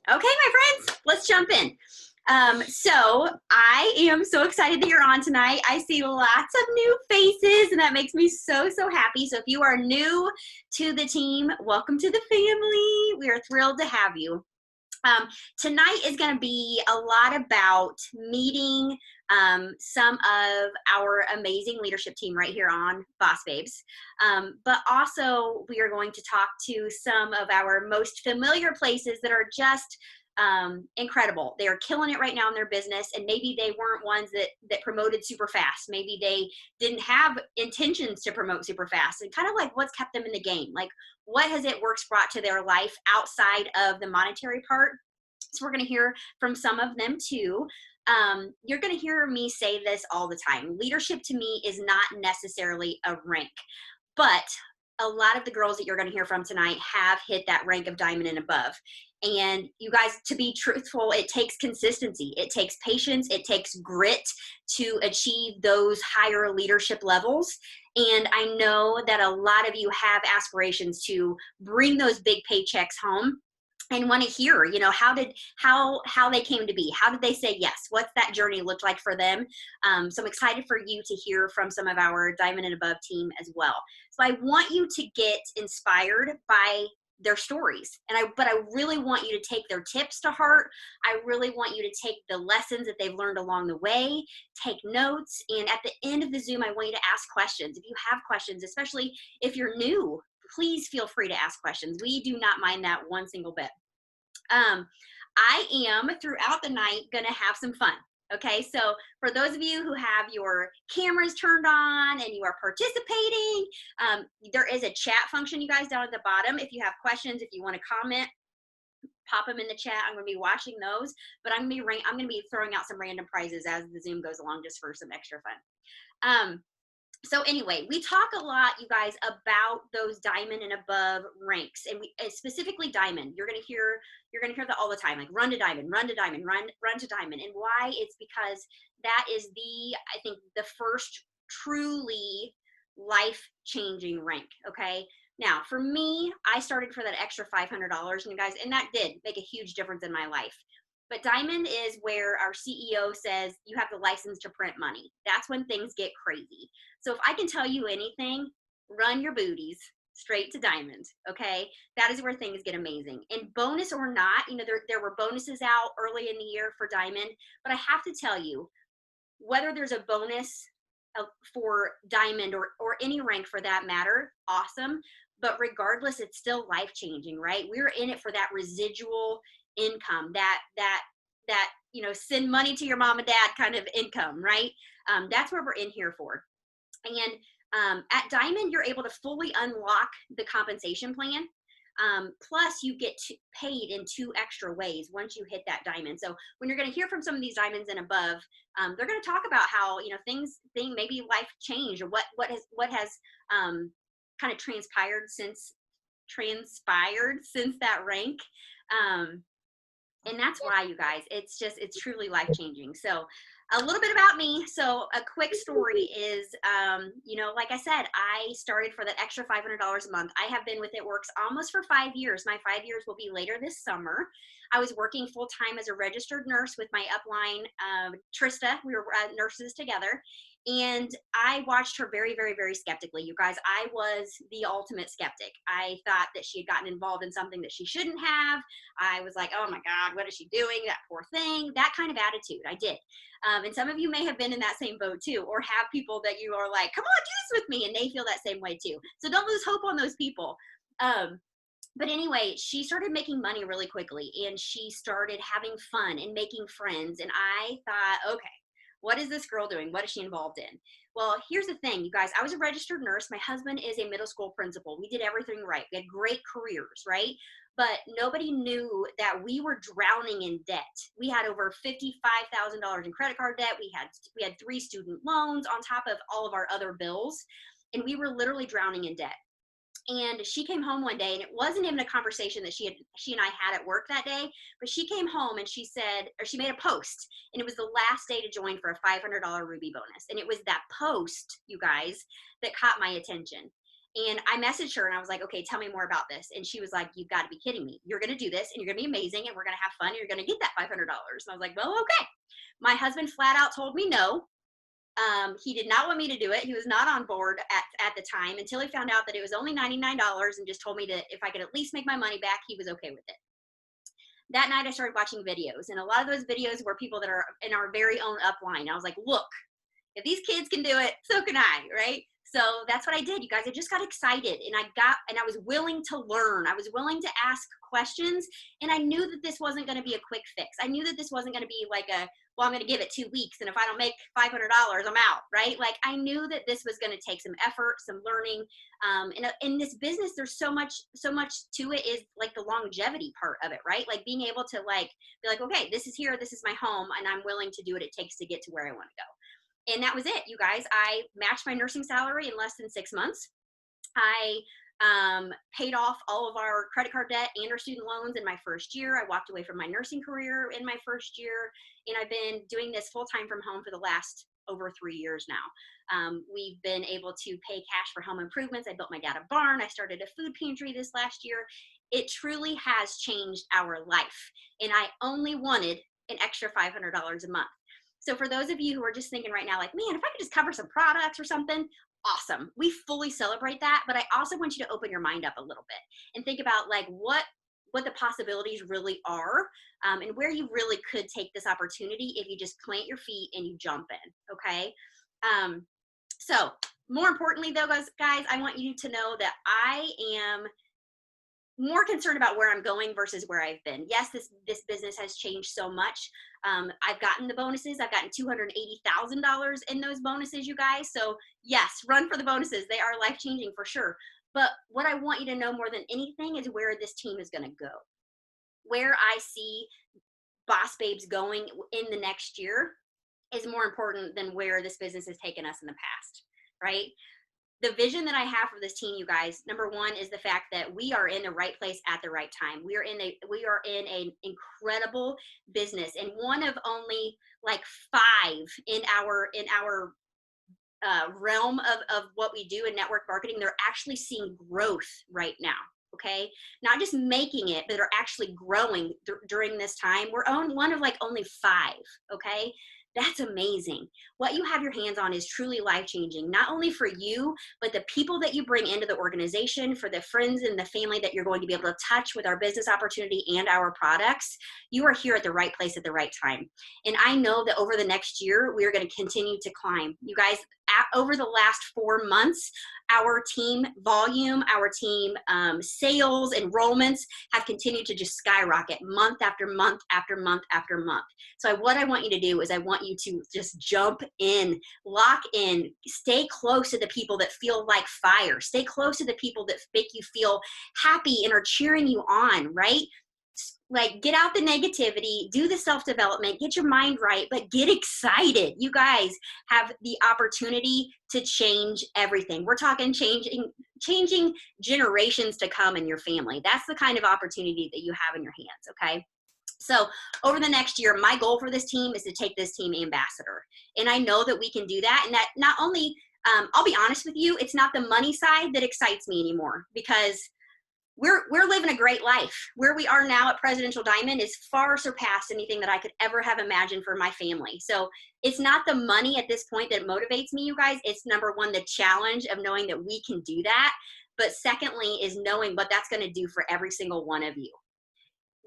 Okay, my friends, let's jump in. So I am so excited that you're on tonight. I see lots of new faces, and that makes me so, so happy. So if you are new to the team, welcome to the family. We are thrilled to have you. Tonight is going to be a lot about meeting some of our amazing leadership team right here on Boss Babes. But also we are going to talk to some of our most familiar places that are just incredible. They are killing it right now in their business, and maybe they weren't ones that promoted super fast. Maybe they didn't have intentions to promote super fast, and kind of like what's kept them in the game. Like, what has it works brought to their life outside of the monetary part? So we're going to hear from some of them too. You're going to hear me say this all the time. Leadership to me is not necessarily a rank, but a lot of the girls that you're going to hear from tonight have hit that rank of diamond and above. And you guys, to be truthful, it takes consistency. It takes patience. It takes grit to achieve those higher leadership levels. And I know that a lot of you have aspirations to bring those big paychecks home and want to hear, how they came to be. How did they say yes? What's that journey look like for them? So I'm excited for you to hear from some of our diamond and above team as well. So I want you to get inspired by their stories, but I really want you to take their tips to heart. I really want you to take the lessons that they've learned along the way, take notes, and at the end of the Zoom, I want you to ask questions. If you have questions, especially if you're new, please feel free to ask questions. We do not mind that one single bit. I am throughout the night gonna have some fun. Okay, so for those of you who have your cameras turned on and you are participating, there is a chat function, you guys, down at the bottom. If you have questions, if you want to comment, pop them in the chat. I'm going to be watching those, but I'm going to be throwing out some random prizes as the Zoom goes along, just for some extra fun. So anyway, we talk a lot, you guys, about those diamond and above ranks, and specifically diamond. You're gonna hear that all the time, like run to diamond, run to diamond, run to diamond. And why? It's because that is I think the first truly life-changing rank. Okay. Now, for me, I started for that extra $500, and you guys, and that did make a huge difference in my life. But diamond is where our CEO says you have the license to print money. That's when things get crazy. So if I can tell you anything, run your booties straight to diamond, okay? That is where things get amazing. And bonus or not, there were bonuses out early in the year for diamond, but I have to tell you, whether there's a bonus for diamond or any rank for that matter, awesome. But regardless, it's still life-changing, right? We're in it for that residual income, that send money to your mom and dad kind of income, right? That's what we're in here for. And at diamond, you're able to fully unlock the compensation plan. Plus you get paid in 2 extra ways once you hit that diamond. So when you're going to hear from some of these diamonds and above, they're going to talk about how, maybe life changed, or what has kind of transpired since that rank. And that's why, you guys, it's truly life-changing. So a little bit about me. So a quick story is, like I said, I started for that extra $500 a month. I have been with It Works almost for 5 years. My 5 years will be later this summer. I was working full-time as a registered nurse with my upline, Trista. We were nurses together. And I watched her very, very, very skeptically. You guys, I was the ultimate skeptic. I thought that she had gotten involved in something that she shouldn't have. I was like, oh my God, what is she doing? That poor thing. That kind of attitude, I did. And some of you may have been in that same boat too, or have people that you are like, come on, do this with me. And they feel that same way too. So don't lose hope on those people. But anyway, she started making money really quickly, and she started having fun and making friends. And I thought, okay, what is this girl doing? What is she involved in? Well, here's the thing, you guys. I was a registered nurse. My husband is a middle school principal. We did everything right. We had great careers, right? But nobody knew that we were drowning in debt. We had over $55,000 in credit card debt. We had 3 student loans on top of all of our other bills, and we were literally drowning in debt. And she came home one day, and it wasn't even a conversation that she and I had at work that day, but she came home and she made a post, and it was the last day to join for a $500 Ruby bonus. And it was that post, you guys, that caught my attention. And I messaged her and I was like, okay, tell me more about this. And she was like, you've got to be kidding me. You're going to do this and you're going to be amazing and we're going to have fun and you're going to get that $500. And I was like, well, okay. My husband flat out told me no. He did not want me to do it. He was not on board at the time until he found out that it was only $99 and just told me that if I could at least make my money back, he was okay with it. That night I started watching videos, and a lot of those videos were people that are in our very own upline. I was like, look, if these kids can do it, so can I, right? So that's what I did, you guys. I just got excited and I was willing to learn. I was willing to ask questions, and I knew that this wasn't going to be a quick fix. I knew that this wasn't going to be like well, I'm going to give it 2 weeks, and if I don't make $500, I'm out, right? Like, I knew that this was going to take some effort, some learning. In this business, there's so much to it, is like the longevity part of it, right? Like being able to like be like, okay, this is here, this is my home, and I'm willing to do what it takes to get to where I want to go. And that was it, you guys. I matched my nursing salary in less than 6 months. I paid off all of our credit card debt and our student loans in my first year. I walked away from my nursing career in my first year, and I've been doing this full time from home for the last over 3 years now. We've been able to pay cash for home improvements. I built my dad a barn. I started a food pantry this last year. It truly has changed our life, and I only wanted an extra $500 a month. So for those of you who are just thinking right now, like, man, if I could just cover some products or something, awesome. We fully celebrate that. But I also want you to open your mind up a little bit and think about like what the possibilities really are, and where you really could take this opportunity if you just plant your feet and you jump in. Okay. So more importantly though, guys, I want you to know that I am more concerned about where I'm going versus where I've been. Yes, this business has changed so much. I've gotten the bonuses. I've gotten $280,000 in those bonuses, you guys. So yes, run for the bonuses. They are life-changing for sure. But what I want you to know more than anything is where this team is going to go. Where I see Boss Babes going in the next year is more important than where this business has taken us in the past, right? The vision that I have for this team, you guys, number one is the fact that we are in the right place at the right time. We are in an incredible business, and one of only like 5 in our realm of what we do in network marketing. They're actually seeing growth right now. Okay, not just making it, but they're actually growing during this time. We're one of like only 5. Okay. That's amazing. What you have your hands on is truly life-changing, not only for you, but the people that you bring into the organization, for the friends and the family that you're going to be able to touch with our business opportunity and our products. You are here at the right place at the right time. And I know that over the next year, we are going to continue to climb. You guys, over the last 4 months, our team volume, our team sales, enrollments have continued to just skyrocket month after month after month after month. So what I want you to do is I want you to just jump in, lock in, stay close to the people that feel like fire, stay close to the people that make you feel happy and are cheering you on, right? Like, get out the negativity, do the self-development, get your mind right, but get excited. You guys have the opportunity to change everything. We're talking changing generations to come in your family. That's the kind of opportunity that you have in your hands, okay? So over the next year, my goal for this team is to take this team ambassador. And I know that we can do that. And that not only, I'll be honest with you, it's not the money side that excites me anymore, because we're living a great life. Where we are now at Presidential Diamond is far surpassed anything that I could ever have imagined for my family. So it's not the money at this point that motivates me, you guys. It's number one, the challenge of knowing that we can do that. But secondly is knowing what that's going to do for every single one of you.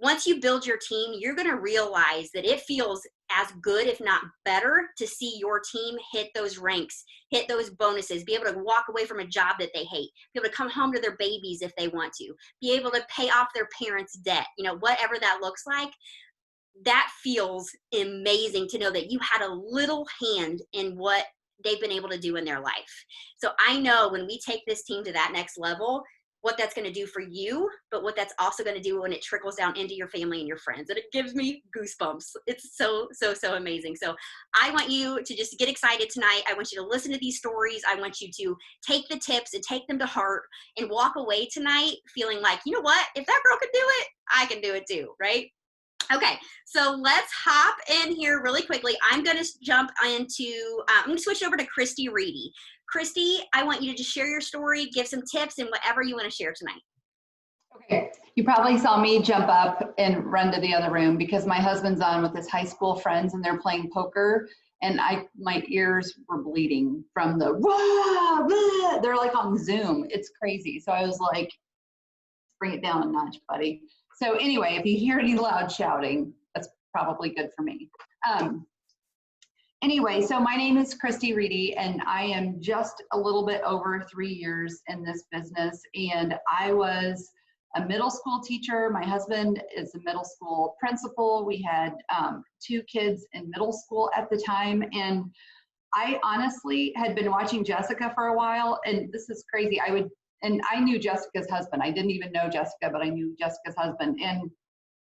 Once you build your team, you're going to realize that it feels as good, if not better, to see your team hit those ranks, hit those bonuses, be able to walk away from a job that they hate, be able to come home to their babies if they want to, be able to pay off their parents' debt, whatever that looks like. That feels amazing to know that you had a little hand in what they've been able to do in their life. So I know when we take this team to that next level, what that's going to do for you, but what that's also going to do when it trickles down into your family and your friends. And it gives me goosebumps. It's so, so, so amazing. So I want you to just get excited tonight. I want you to listen to these stories. I want you to take the tips and take them to heart and walk away tonight feeling like, you know what, if that girl could do it, I can do it too, right? Okay, so let's hop in here really quickly. I'm going to jump into, I'm going to switch over to Christy Reedy. Christy, I want you to just share your story, give some tips, and whatever you want to share tonight. Okay, you probably saw me jump up and run to the other room because my husband's on with his high school friends and they're playing poker, and my ears were bleeding from the wah, wah. They're like on Zoom. It's crazy. So I was like, bring it down a notch, buddy. So anyway, if you hear any loud shouting, that's probably good for me. Anyway, so my name is Christy Reedy, and I am just a little bit over 3 years in this business. And I was a middle school teacher. My husband is a middle school principal. We had 2 kids in middle school at the time. And I honestly had been watching Jessica for a while, and this is crazy. I knew Jessica's husband. I didn't even know Jessica, but I knew Jessica's husband. And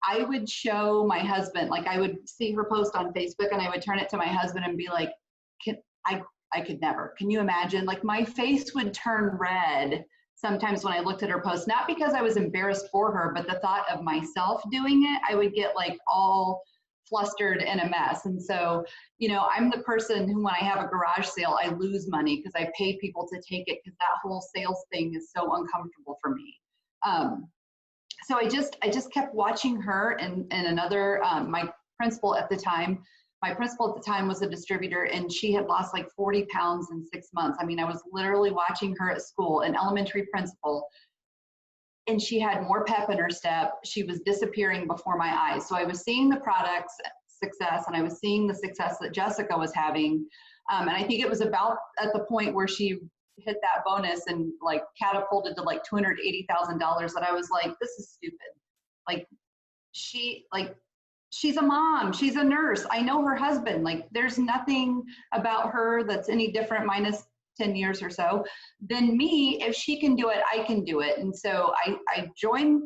I would show my husband, like I would see her post on Facebook and I would turn it to my husband and be like, I could never. Can you imagine? Like my face would turn red sometimes when I looked at her post, not because I was embarrassed for her, but the thought of myself doing it, I would get like all flustered and a mess. And so, you know, I'm the person who, when I have a garage sale, I lose money because I pay people to take it because that whole sales thing is so uncomfortable for me. So I just kept watching her and another, my principal at the time was a distributor, and she had lost like 40 pounds in 6 months. I mean, I was literally watching her at school, an elementary principal, and she had more pep in her step. She was disappearing before my eyes. So I was seeing the product's success, and I was seeing the success that Jessica was having. And I think it was about at the point where she hit that bonus and like catapulted to like $280,000 that I was like, this is stupid. Like she's a mom, she's a nurse. I know her husband. Like there's nothing about her that's any different minus 10 years or so than me. If she can do it, I can do it. And so I joined.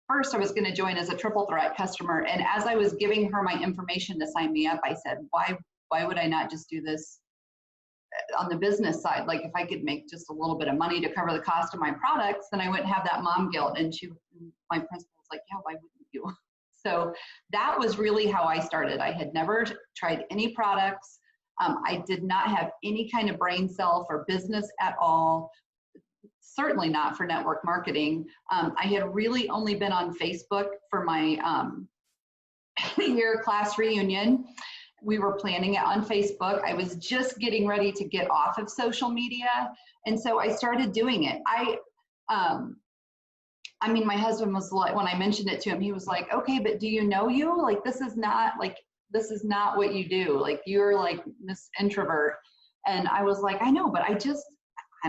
First, I was going to join as a triple threat customer. And as I was giving her my information to sign me up, I said, why would I not just do this on the business side? Like if I could make just a little bit of money to cover the cost of my products, then I wouldn't have that mom guilt. And my principal was like, yeah, why wouldn't you? So that was really how I started. I had never tried any products. I did not have any kind of brain cell for business at all. Certainly not for network marketing. I had really only been on Facebook for my year class reunion. We were planning it on Facebook. I was just getting ready to get off of social media. And so I started doing it. I mean, my husband was like, when I mentioned it to him, he was like, okay, but do you know you? Like, this is not what you do. Like, you're like this introvert. And I was like, I know, but I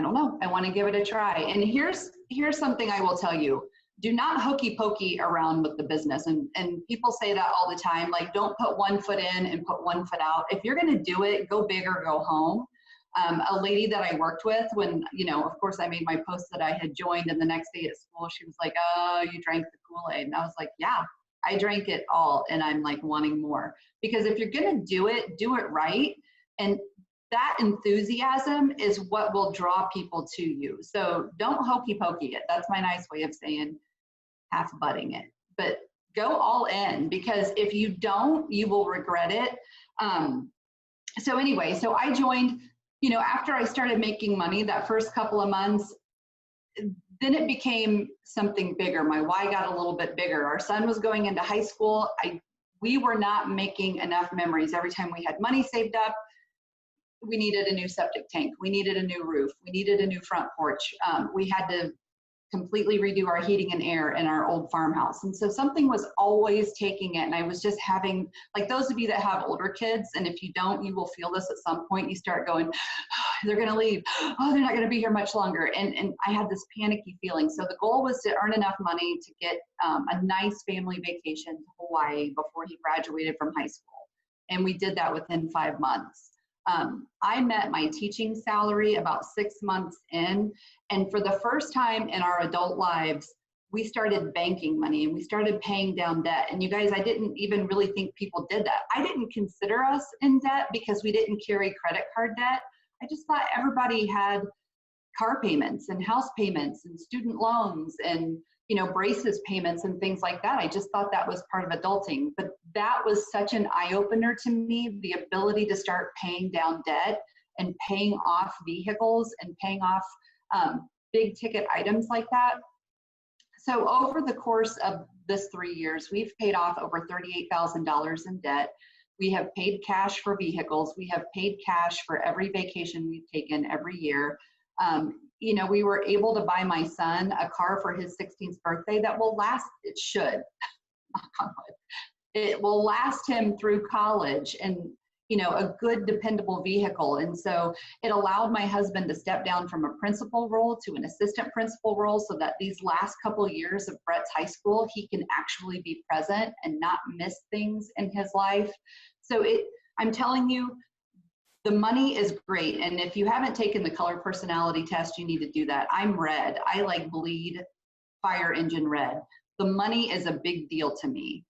don't know. I want to give it a try. And here's something I will tell you. Do not hokey pokey around with the business. And people say that all the time, like don't put one foot in and put one foot out. If you're going to do it, go big or go home. A lady that I worked with when, you know, of course I made my post that I had joined, and the next day at school, she was like, oh, you drank the Kool-Aid. And I was like, yeah, I drank it all. And I'm like wanting more, because if you're going to do it right. And that enthusiasm is what will draw people to you. So don't hokey pokey it. That's my nice way of saying half butting it, but go all in, because if you don't, you will regret it. So anyway, so I joined, you know, after I started making money that first couple of months, then it became something bigger. My why got a little bit bigger. Our son was going into high school. We were not making enough memories. Every time we had money saved up, we needed a new septic tank. We needed a new roof. We needed a new front porch. We had to completely redo our heating and air in our old farmhouse. And so something was always taking it. And I was just having, like those of you that have older kids, and if you don't, you will feel this at some point, you start going, oh, they're going to leave. Oh, they're not going to be here much longer. And I had this panicky feeling. So the goal was to earn enough money to get a nice family vacation to Hawaii before he graduated from high school. And we did that within 5 months. I met my teaching salary about 6 months in, and for the first time in our adult lives, we started banking money and we started paying down debt. And you guys, I didn't even really think people did that. I didn't consider us in debt because we didn't carry credit card debt. I just thought everybody had car payments and house payments and student loans and braces payments and things like that. I just thought that was part of adulting. But that was such an eye-opener to me, the ability to start paying down debt and paying off vehicles and paying off big ticket items like that. So over the course of this 3 years, we've paid off over $38,000 in debt. We have paid cash for vehicles. We have paid cash for every vacation we've taken every year. We were able to buy my son a car for his 16th birthday that will last, it should, knock on wood. It will last him through college, and a good dependable vehicle. And so it allowed my husband to step down from a principal role to an assistant principal role, so that these last couple of years of Brett's high school, he can actually be present and not miss things in his life. So I'm telling you, the money is great. And if you haven't taken the color personality test, you need to do that. I'm red. I like bleed fire engine red. The money is a big deal to me.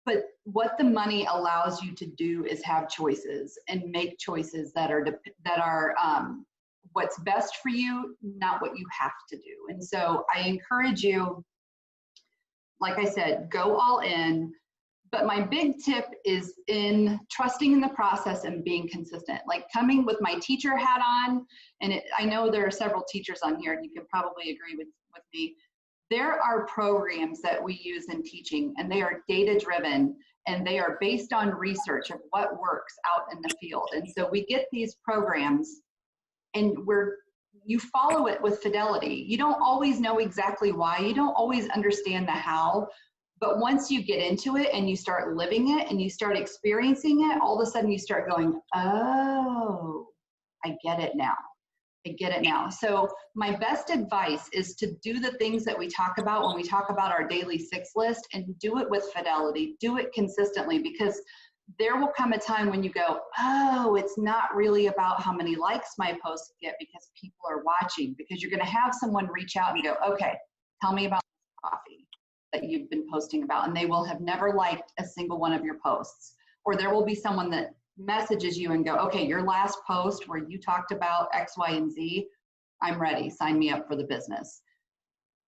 But what the money allows you to do is have choices and make choices that are what's best for you, not what you have to do. And so I encourage you, like I said, go all in. But my big tip is in trusting in the process and being consistent. Like coming with my teacher hat on, and I know there are several teachers on here, and you can probably agree with me. There are programs that we use in teaching, and they are data-driven, and they are based on research of what works out in the field. And so we get these programs, and you follow it with fidelity. You don't always know exactly why. You don't always understand the how. But once you get into it and you start living it and you start experiencing it, all of a sudden you start going, oh, I get it now. I get it now. So my best advice is to do the things that we talk about when we talk about our daily 6 list, and do it with fidelity, do it consistently, because there will come a time when you go, oh, it's not really about how many likes my posts get because people are watching, because you're going to have someone reach out and go, okay, tell me about coffee that you've been posting about, and they will have never liked a single one of your posts. Or there will be someone that messages you and go, okay, your last post where you talked about X, Y, and Z, I'm ready, sign me up for the business.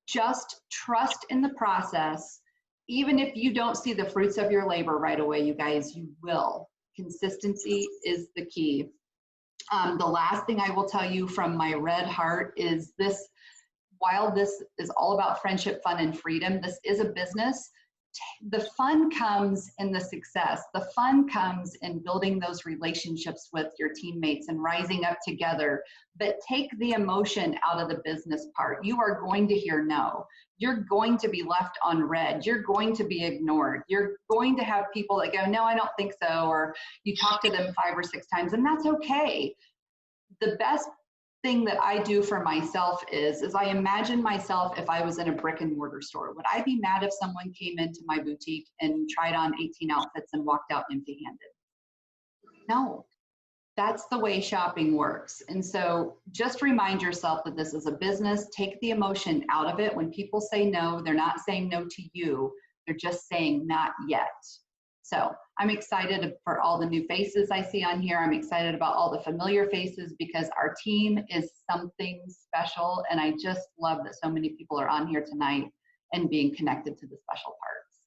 Just trust in the process. Even if you don't see the fruits of your labor right away, you guys, you will. Consistency is the key. The last thing I will tell you from my red heart is this: while this is all about friendship, fun, and freedom, this is a business. The fun comes in the success. The fun comes in building those relationships with your teammates and rising up together. But take the emotion out of the business part. You are going to hear no. You're going to be left on red. You're going to be ignored. You're going to have people that go, no, I don't think so. Or you talk to them 5 or 6 times, and that's okay. The best thing that I do for myself is I imagine myself if I was in a brick and mortar store. Would I be mad if someone came into my boutique and tried on 18 outfits and walked out empty-handed? No, that's the way shopping works. And so just remind yourself that this is a business. Take the emotion out of it. When people say no, they're not saying no to you. They're just saying not yet. So I'm excited for all the new faces I see on here. I'm excited about all the familiar faces, because our team is something special. And I just love that so many people are on here tonight and being connected to the special parts.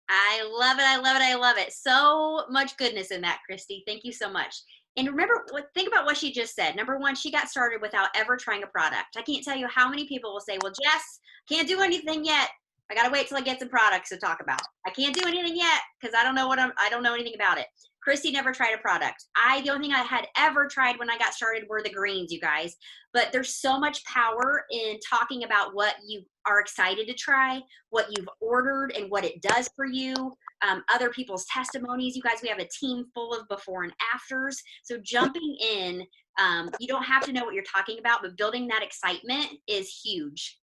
I love it. I love it. I love it. So much goodness in that, Christy. Thank you so much. And remember, think about what she just said. Number one, she got started without ever trying a product. I can't tell you how many people will say, well, Jess, can't do anything yet. I got to wait till I get some products to talk about. I can't do anything yet because I don't know anything about it. Christy never tried a product. The only thing I had ever tried when I got started were the greens, you guys. But there's so much power in talking about what you are excited to try, what you've ordered, and what it does for you. Other people's testimonies. You guys, we have a team full of before and afters. So jumping in, you don't have to know what you're talking about, but building that excitement is huge.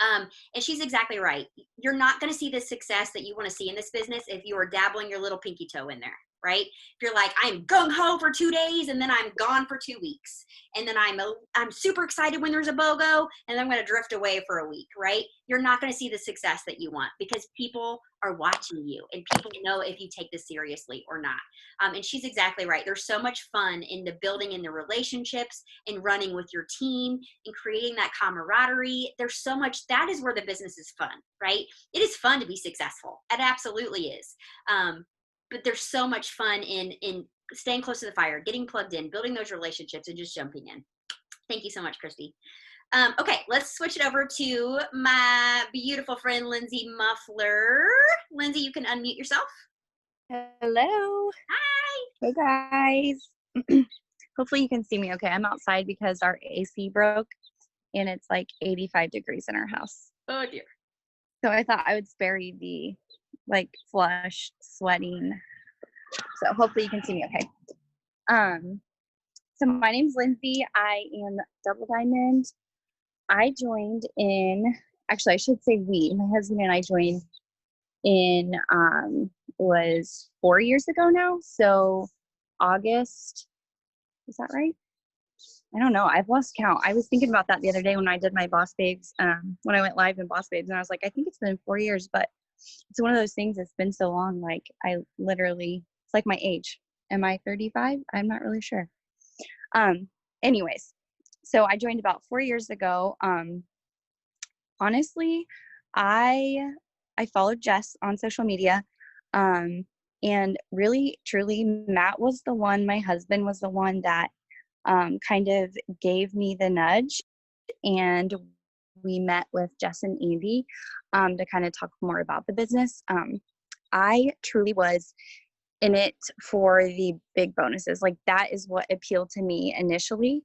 And she's exactly right. You're not going to see the success that you want to see in this business if you are dabbling your little pinky toe in there. right? If you're like, I'm gung-ho for 2 days and then I'm gone for 2 weeks. And then I'm super excited when there's a BOGO and then I'm going to drift away for a week, right? You're not going to see the success that you want because people are watching you and people know if you take this seriously or not. And she's exactly right. There's so much fun in the building in the relationships and running with your team and creating that camaraderie. There's so much, that is where the business is fun, right? It is fun to be successful. It absolutely is. But there's so much fun in staying close to the fire, getting plugged in, building those relationships, and just jumping in. Thank you so much, Christy. Okay, let's switch it over to my beautiful friend, Lindsay Muffler. Lindsay, you can unmute yourself. Hello. Hi. Hey guys. Hopefully you can see me okay. I'm outside because our AC broke and it's like 85 degrees in our house. Oh dear. So I thought I would spare you the like flushed, sweating. So hopefully you can see me okay. So my name's Lindsay. I am Double Diamond. I joined in, actually I should say we, my husband and I joined in was 4 years ago now. So August, is that right? I don't know. I've lost count. I was thinking about that the other day when I did my Boss Babes, when I went live in Boss Babes, and I was like, I think it's been 4 years, but it's one of those things that's been so long. Like I literally, it's like my age. Am I 35? I'm not really sure. Anyways, so I joined about 4 years ago. Honestly, I followed Jess on social media. And really, truly, Matt was the one, my husband was the one that kind of gave me the nudge. And we met with Jess and Andy to kind of talk more about the business. I truly was in it for the big bonuses. Like that is what appealed to me initially.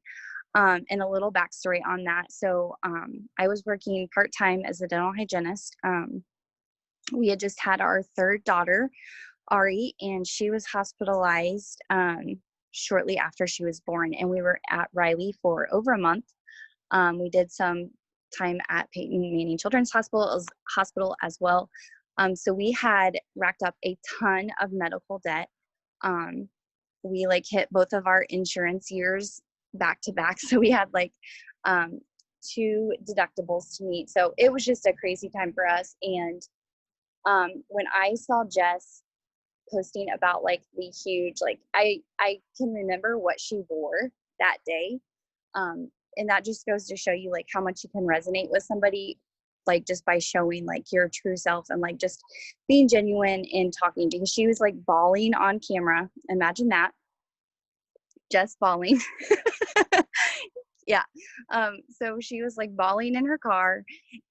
And a little backstory on that. So I was working part-time as a dental hygienist. We had just had our third daughter, Ari, and she was hospitalized shortly after she was born. And we were at Riley for over a month. We did some time at Peyton Manning Children's Hospital as well. So we had racked up a ton of medical debt. We like hit both of our insurance years back to back. So we had like 2 deductibles to meet. So it was just a crazy time for us. And when I saw Jess posting about like the huge, like I can remember what she wore that day. And that just goes to show you like how much you can resonate with somebody, like just by showing like your true self and like just being genuine in talking, because she was like bawling on camera. Imagine that. Just bawling. Yeah. So she was like bawling in her car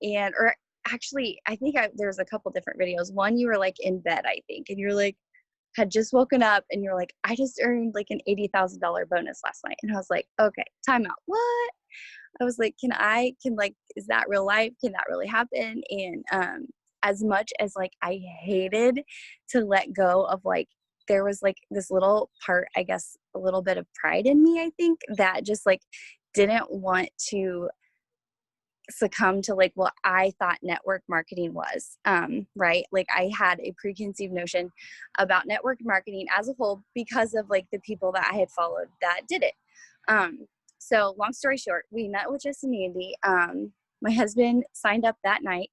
or actually, I think there's a couple different videos. One, you were like in bed, I think, and you're like, had just woken up and you're like, I just earned like an $80,000 bonus last night. And I was like, okay, time out. What? I was like, is that real life? Can that really happen? And as much as like I hated to let go of like, there was like this little part, I guess, a little bit of pride in me, I think, that just like didn't want to succumb to like what I thought network marketing was, right? Like I had a preconceived notion about network marketing as a whole because of like the people that I had followed that did it. So long story short, we met with Jess and Andy. My husband signed up that night.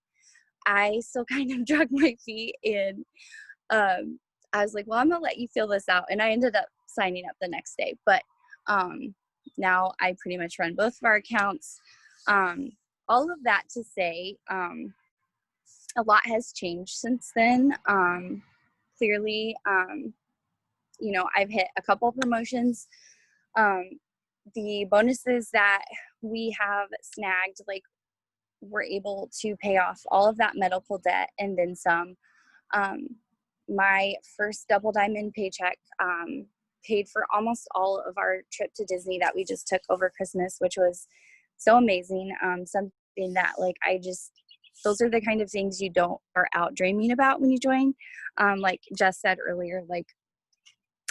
I still kind of drug my feet in. I was like, well, I'm gonna let you feel this out. And I ended up signing up the next day. But now I pretty much run both of our accounts. All of that to say, a lot has changed since then. Clearly, I've hit a couple promotions. The bonuses that we have snagged, like we're able to pay off all of that medical debt and then some. My first Double Diamond paycheck paid for almost all of our trip to Disney that we just took over Christmas, which was so amazing. Something that like those are the kind of things you are out dreaming about when you join. Like Jess said earlier, like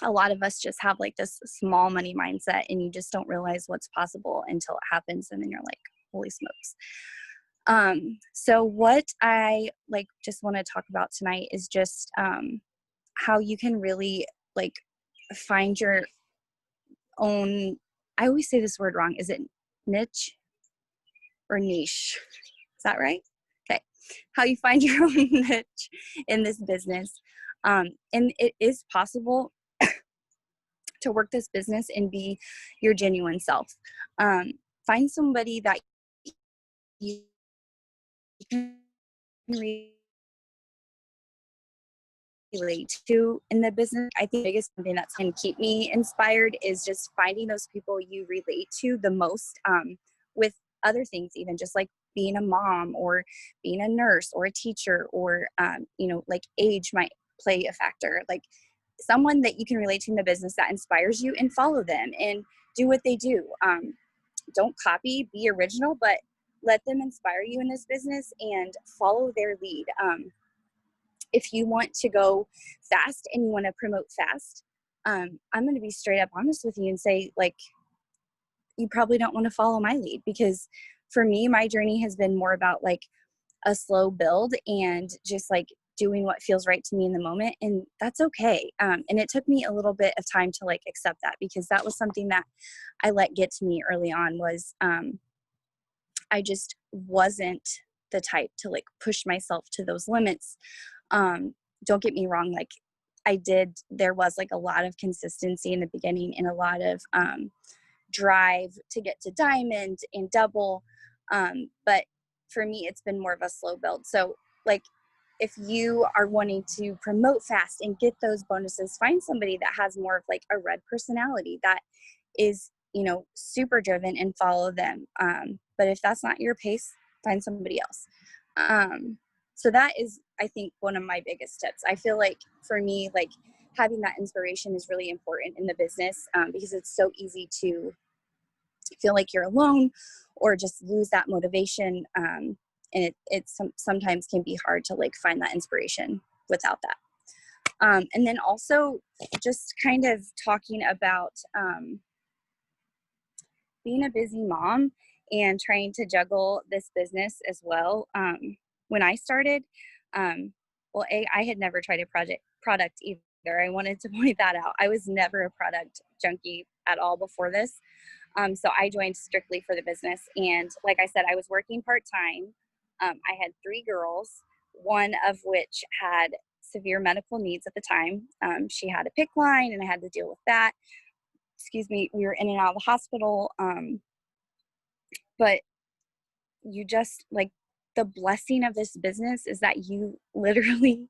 a lot of us just have like this small money mindset and you just don't realize what's possible until it happens. And then you're like, holy smokes. So what I like just want to talk about tonight is just how you can really like find your own, I always say this word wrong. Is it niche or niche? Is that right? Okay. How you find your own niche in this business. And it is possible to work this business and be your genuine self. Find somebody that you can relate to in the business. I think the biggest thing that's going to keep me inspired is just finding those people you relate to the most, with other things, even just like being a mom or being a nurse or a teacher, or like age might play a factor. Like someone that you can relate to in the business that inspires you, and follow them and do what they do. Don't copy, be original, but let them inspire you in this business and follow their lead. If you want to go fast and you want to promote fast, I'm going to be straight up honest with you and say, like, you probably don't want to follow my lead, because for me, my journey has been more about like a slow build and just like doing what feels right to me in the moment. And that's okay. And it took me a little bit of time to like accept that, because that was something that I let get to me early on, was I just wasn't the type to like push myself to those limits. Don't get me wrong. Like there was like a lot of consistency in the beginning and a lot of drive to get to diamond and double. But for me, it's been more of a slow build. So like, if you are wanting to promote fast and get those bonuses, find somebody that has more of like a red personality that is, super driven, and follow them. But if that's not your pace, find somebody else. So that is, I think, one of my biggest tips. I feel like for me, like having that inspiration is really important in the business, because it's so easy to feel like you're alone or just lose that motivation. And it sometimes can be hard to like find that inspiration without that. And then also just kind of talking about being a busy mom and trying to juggle this business as well. When I started, I had never tried a product either. I wanted to point that out. I was never a product junkie at all before this. So I joined strictly for the business. And like I said, I was working part-time. I had 3 girls, one of which had severe medical needs at the time. She had a PICC line and I had to deal with that. Excuse me, we were in and out of the hospital. But you just like, the blessing of this business is that you literally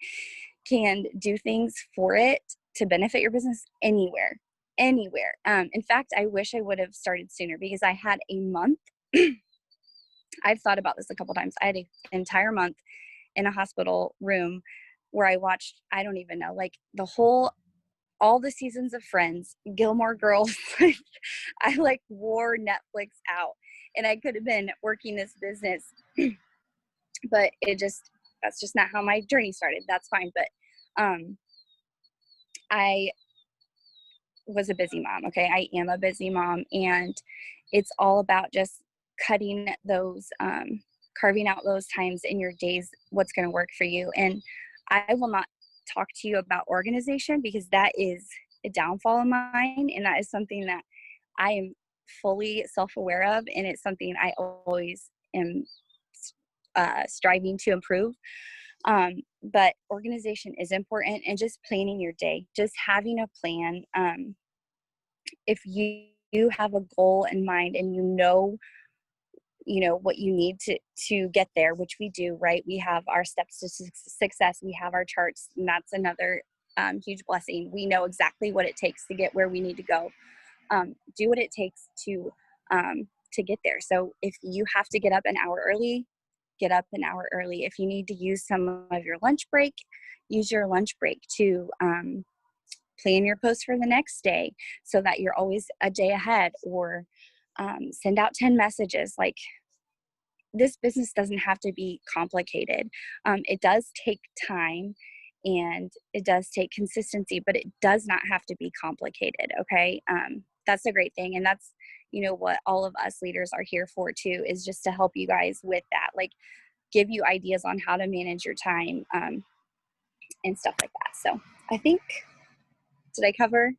can do things for it to benefit your business anywhere. In fact, I wish I would have started sooner, because I had a month. I've thought about this a couple times. I had an entire month in a hospital room where I watched, I don't even know, like all the seasons of Friends, Gilmore Girls. I like wore Netflix out, and I could have been working this business, but that's just not how my journey started. That's fine. But I was a busy mom. Okay. I am a busy mom, and it's all about just cutting those, carving out those times in your days, what's going to work for you. And I will not talk to you about organization, because that is a downfall of mine. And that is something that I am fully self-aware of. And it's something I always am striving to improve. But organization is important, and just planning your day, just having a plan. If you have a goal in mind and you know what you need to get there, which we do, right? We have our steps to success. We have our charts, and that's another huge blessing. We know exactly what it takes to get where we need to go. Do what it takes to get there. So if you have to get up an hour early, get up an hour early. If you need to use some of your lunch break, use your lunch break to plan your post for the next day, so that you're always a day ahead, or send out 10 messages. Like, this business doesn't have to be complicated. It does take time and it does take consistency, but it does not have to be complicated. Okay. That's a great thing. And that's, what all of us leaders are here for too, is just to help you guys with that, like give you ideas on how to manage your time, and stuff like that. So I think Did I cover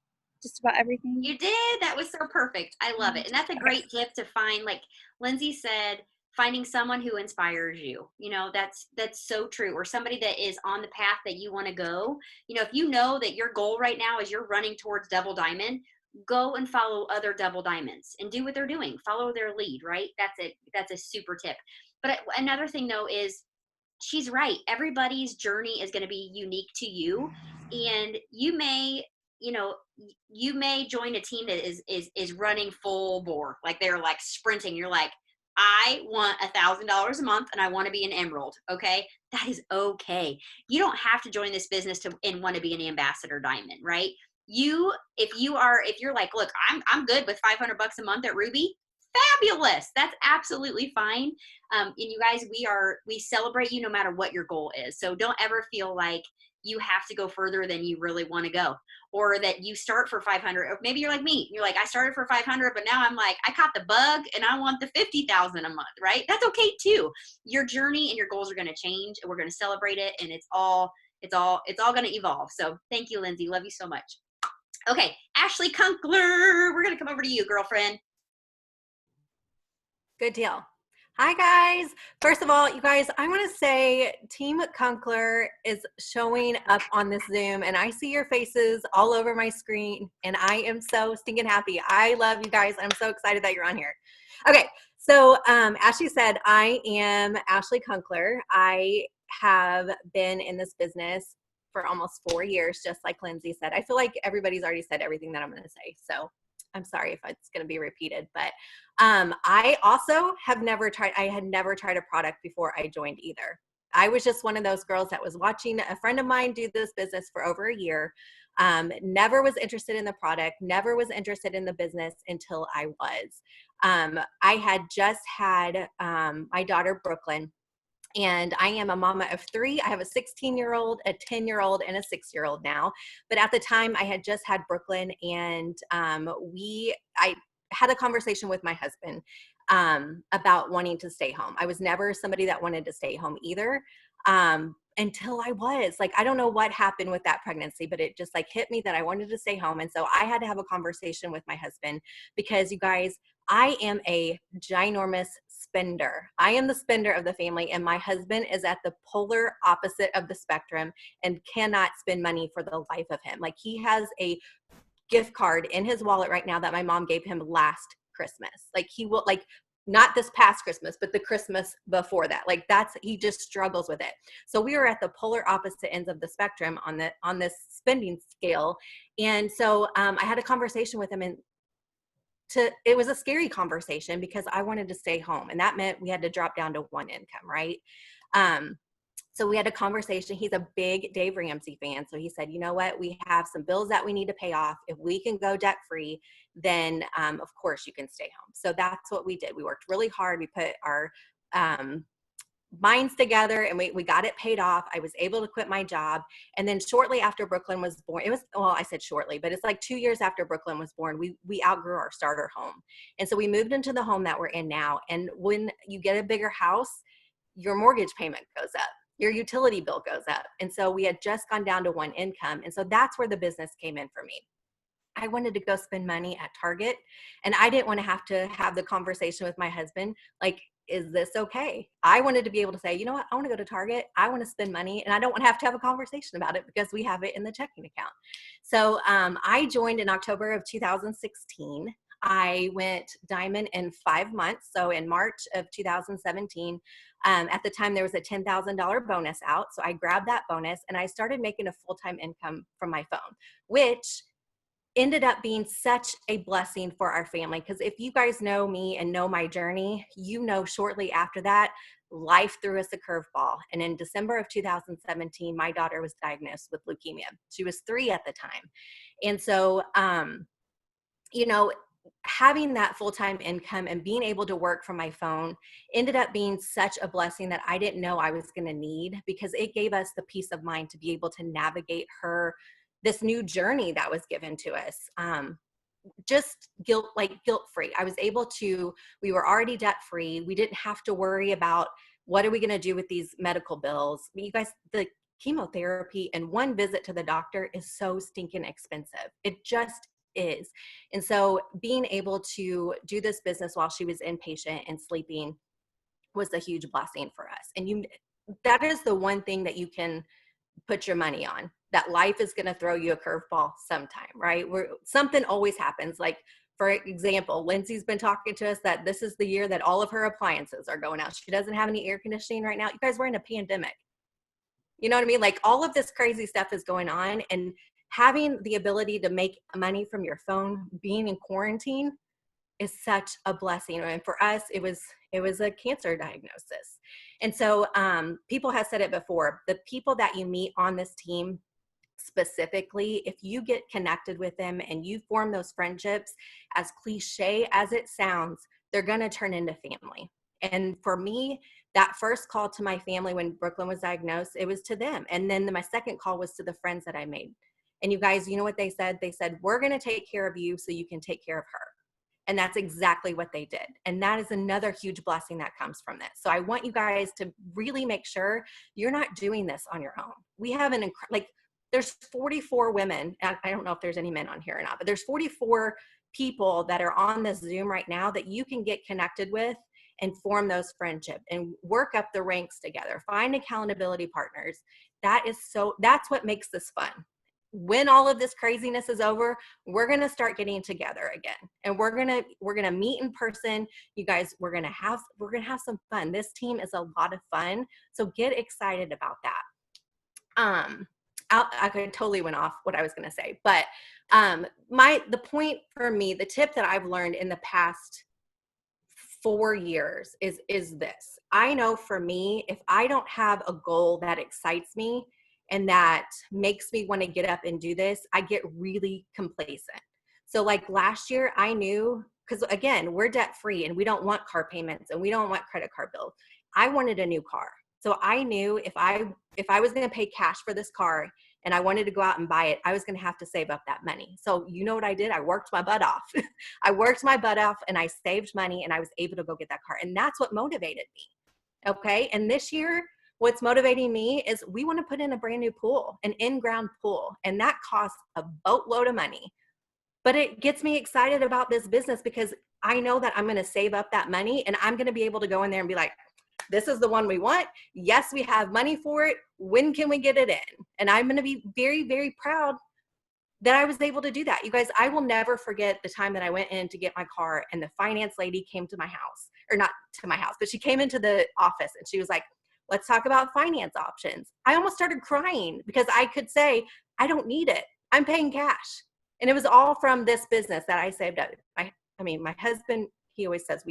just about everything? You did. That was so perfect. I love it. And that's a great tip to find, like Lindsay said, finding someone who inspires you. You know, that's so true. Or somebody that is on the path that you want to go. You know, if you know that your goal right now is you're running towards double diamond, go and follow other double diamonds and do what they're doing. Follow their lead, right? That's a super tip. But another thing though is she's right. Everybody's journey is going to be unique to you, and you may, you know, you may join a team that is running full bore, like they're like sprinting. You're like, I want $1,000 a month, and I want to be an emerald. Okay, that is okay. You don't have to join this business to and want to be an ambassador diamond, right? You, if you're like, look, I'm good with $500 a month at Ruby. Fabulous. That's absolutely fine. And you guys, we celebrate you no matter what your goal is. So don't ever feel like you have to go further than you really want to go, or that you start for 500. Or maybe you're like me. You're like, I started for 500, but now I'm like, I caught the bug and I want the 50,000 a month, right? That's okay too. Your journey and your goals are going to change, and we're going to celebrate it. And it's all going to evolve. So thank you, Lindsay. Love you so much. Okay. Ashley Kunkler, we're going to come over to you, girlfriend. Good deal. Hi, guys. First of all, you guys, I want to say Team Kunkler is showing up on this Zoom, and I see your faces all over my screen, and I am so stinking happy. I love you guys. I'm so excited that you're on here. Okay, so as she said, I am Ashley Kunkler. I have been in this business for almost 4 years, just like Lindsay said. I feel like everybody's already said everything that I'm going to say, so I'm sorry if it's going to be repeated, but I also have never tried, I had never tried a product before I joined either. I was just one of those girls that was watching a friend of mine do this business for over a year, never was interested in the product, never was interested in the business until I was. I had just had my daughter, Brooklyn, and I am a mama of 3. I have a 16-year-old, a 10-year-old, and a 6-year-old now. But at the time, I had just had Brooklyn, and I had a conversation with my husband about wanting to stay home. I was never somebody that wanted to stay home either, until I was. Like, I don't know what happened with that pregnancy, but it just like hit me that I wanted to stay home. And so I had to have a conversation with my husband, because you guys, I am a ginormous spender. I am the spender of the family, and my husband is at the polar opposite of the spectrum and cannot spend money for the life of him. Like, he has a gift card in his wallet right now that my mom gave him last Christmas. Like, he will, like, not this past Christmas, but the Christmas before that. Like, he just struggles with it. So we are at the polar opposite ends of the spectrum on this spending scale. And so I had a conversation with him, and it was a scary conversation because I wanted to stay home, and that meant we had to drop down to one income, right? So we had a conversation. He's a big Dave Ramsey fan. So he said, you know what? We have some bills that we need to pay off. If we can go debt free, then of course you can stay home. So that's what we did. We worked really hard. We put our minds together, and we got it paid off. I was able to quit my job. And then shortly after Brooklyn was born, I said shortly, but it's like 2 years after Brooklyn was born, we outgrew our starter home. And so we moved into the home that we're in now. And when you get a bigger house, your mortgage payment goes up, your utility bill goes up. And so we had just gone down to one income. And so that's where the business came in for me. I wanted to go spend money at Target, and I didn't want to have the conversation with my husband, like, is this okay? I wanted to be able to say, you know what, I want to go to Target, I want to spend money, and I don't want to have a conversation about it because we have it in the checking account. So I joined in October of 2016. I went diamond in 5 months. So in March of 2017, at the time there was a $10,000 bonus out. So I grabbed that bonus and I started making a full-time income from my phone, which ended up being such a blessing for our family. Because if you guys know me and know my journey, you know shortly after that, life threw us a curveball. And in December of 2017, my daughter was diagnosed with leukemia. She was 3 at the time. And so, you know, having that full-time income and being able to work from my phone ended up being such a blessing that I didn't know I was going to need, because it gave us the peace of mind to be able to navigate this new journey that was given to us. Just guilt-free. I was able to, we were already debt-free. We didn't have to worry about what are we going to do with these medical bills. You guys, the chemotherapy and one visit to the doctor is so stinking expensive. It just is. And so being able to do this business while she was inpatient and sleeping was a huge blessing for us. And that is the one thing that you can put your money on, that life is going to throw you a curveball sometime, right? Where something always happens. Like, for example, Lindsay's been talking to us that this is the year that all of her appliances are going out. She doesn't have any air conditioning right now. You guys, we're in a pandemic. You know what I mean? Like, all of this crazy stuff is going on, and having the ability to make money from your phone, being in quarantine, is such a blessing. And for us, it was a cancer diagnosis. And so people have said it before, the people that you meet on this team specifically, if you get connected with them and you form those friendships, as cliche as it sounds, they're going to turn into family. And for me, that first call to my family when Brooklyn was diagnosed, it was to them. And then my second call was to the friends that I made. And you guys, you know what they said? They said, we're going to take care of you so you can take care of her. And that's exactly what they did. And that is another huge blessing that comes from this. So I want you guys to really make sure you're not doing this on your own. We have there's 44 women. I don't know if there's any men on here or not, but there's 44 people that are on this Zoom right now that you can get connected with and form those friendships and work up the ranks together. Find accountability partners. That's what makes this fun. When all of this craziness is over, we're going to start getting together again, and we're going to meet in person. You guys, we're going to have some fun. This team is a lot of fun. So get excited about that. I could totally went off what I was going to say, but the point for me, the tip that I've learned in the past 4 years is this. I know for me, if I don't have a goal that excites me and that makes me want to get up and do this, I get really complacent. So like last year, I knew, because again, we're debt free and we don't want car payments and we don't want credit card bills. I wanted a new car. So I knew if I was going to pay cash for this car and I wanted to go out and buy it, I was going to have to save up that money. So you know what I did? I worked my butt off. I worked my butt off and I saved money and I was able to go get that car. And that's what motivated me. Okay. And this year, what's motivating me is we want to put in a brand new pool, an in-ground pool, and that costs a boatload of money. But it gets me excited about this business because I know that I'm going to save up that money and I'm going to be able to go in there and be like, this is the one we want. Yes, we have money for it. When can we get it in? And I'm going to be very, very proud that I was able to do that. You guys, I will never forget the time that I went in to get my car and the finance lady came to my house, or not to my house, but she came into the office and she was like, let's talk about finance options. I almost started crying because I could say, I don't need it. I'm paying cash. And it was all from this business that I saved up. My husband, he always says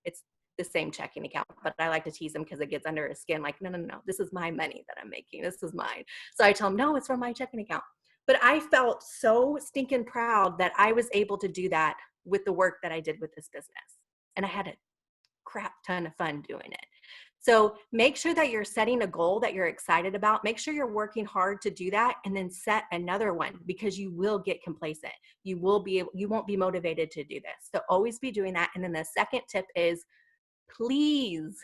it's the same checking account, but I like to tease him because it gets under his skin. Like, no, this is my money that I'm making. This is mine. So I tell him, no, it's from my checking account. But I felt so stinking proud that I was able to do that with the work that I did with this business. And I had a crap ton of fun doing it. So make sure that you're setting a goal that you're excited about. Make sure you're working hard to do that, and then set another one, because you will get complacent. You won't be motivated to do this. So always be doing that. And then the second tip is, please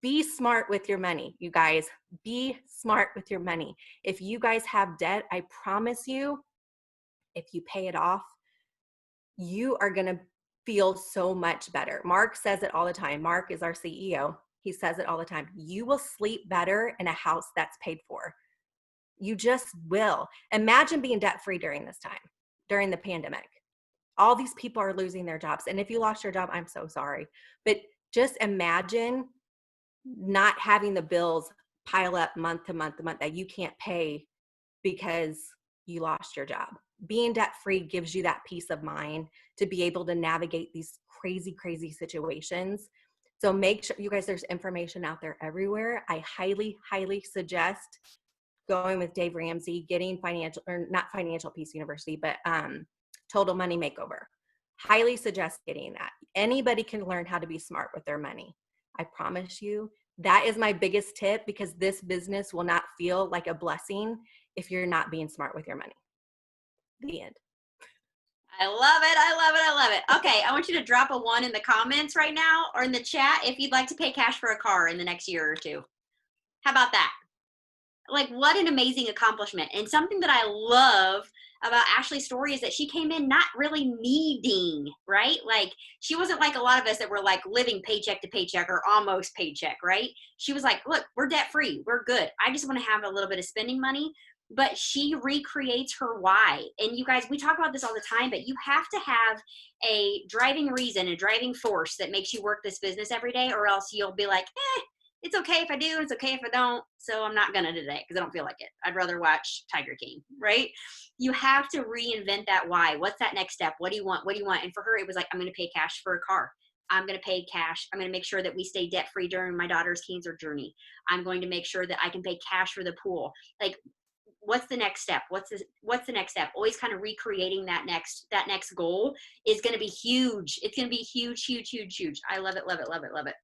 be smart with your money. You guys, be smart with your money. If you guys have debt, I promise you, if you pay it off, you are going to feel so much better. Mark says it all the time. Mark is our CEO. He says it all the time. You will sleep better in a house that's paid for. You just will. Imagine being debt-free during this time, during the pandemic. All these people are losing their jobs. And if you lost your job, I'm so sorry. But just imagine not having the bills pile up month to month to month that you can't pay because you lost your job. Being debt-free gives you that peace of mind to be able to navigate these crazy, crazy situations. So make sure, you guys, there's information out there everywhere. I highly, highly suggest going with Dave Ramsey, getting not Financial Peace University, but Total Money Makeover. Highly suggest getting that. Anybody can learn how to be smart with their money. I promise you, that is my biggest tip, because this business will not feel like a blessing if you're not being smart with your money. The end. I love it. I love it. I love it. Okay. I want you to drop a 1 in the comments right now or in the chat if you'd like to pay cash for a car in the next year or two. How about that? like what an amazing accomplishment. And something that I love about Ashley's story is that she came in not really needing, right? Like she wasn't like a lot of us that were like living paycheck to paycheck or almost paycheck, right? She was like, look, we're debt free. We're good. I just want to have a little bit of spending money. But she recreates her why. And you guys, we talk about this all the time, but you have to have a driving reason, a driving force that makes you work this business every day, or else you'll be like, it's okay if I do, it's okay if I don't, so I'm not gonna today because I don't feel like it. I'd rather watch Tiger King, right? You have to reinvent that why. What's that next step? What do you want? What do you want? And for her, it was like, I'm gonna pay cash for a car. I'm going to pay cash. I'm going to make sure that we stay debt free during my daughter's cancer journey. I'm going to make sure that I can pay cash for the pool. Like, what's the next step? What's the next step? Always kind of recreating that next goal is going to be huge. It's going to be huge, huge, huge, huge. I love it, love it, love it, love it.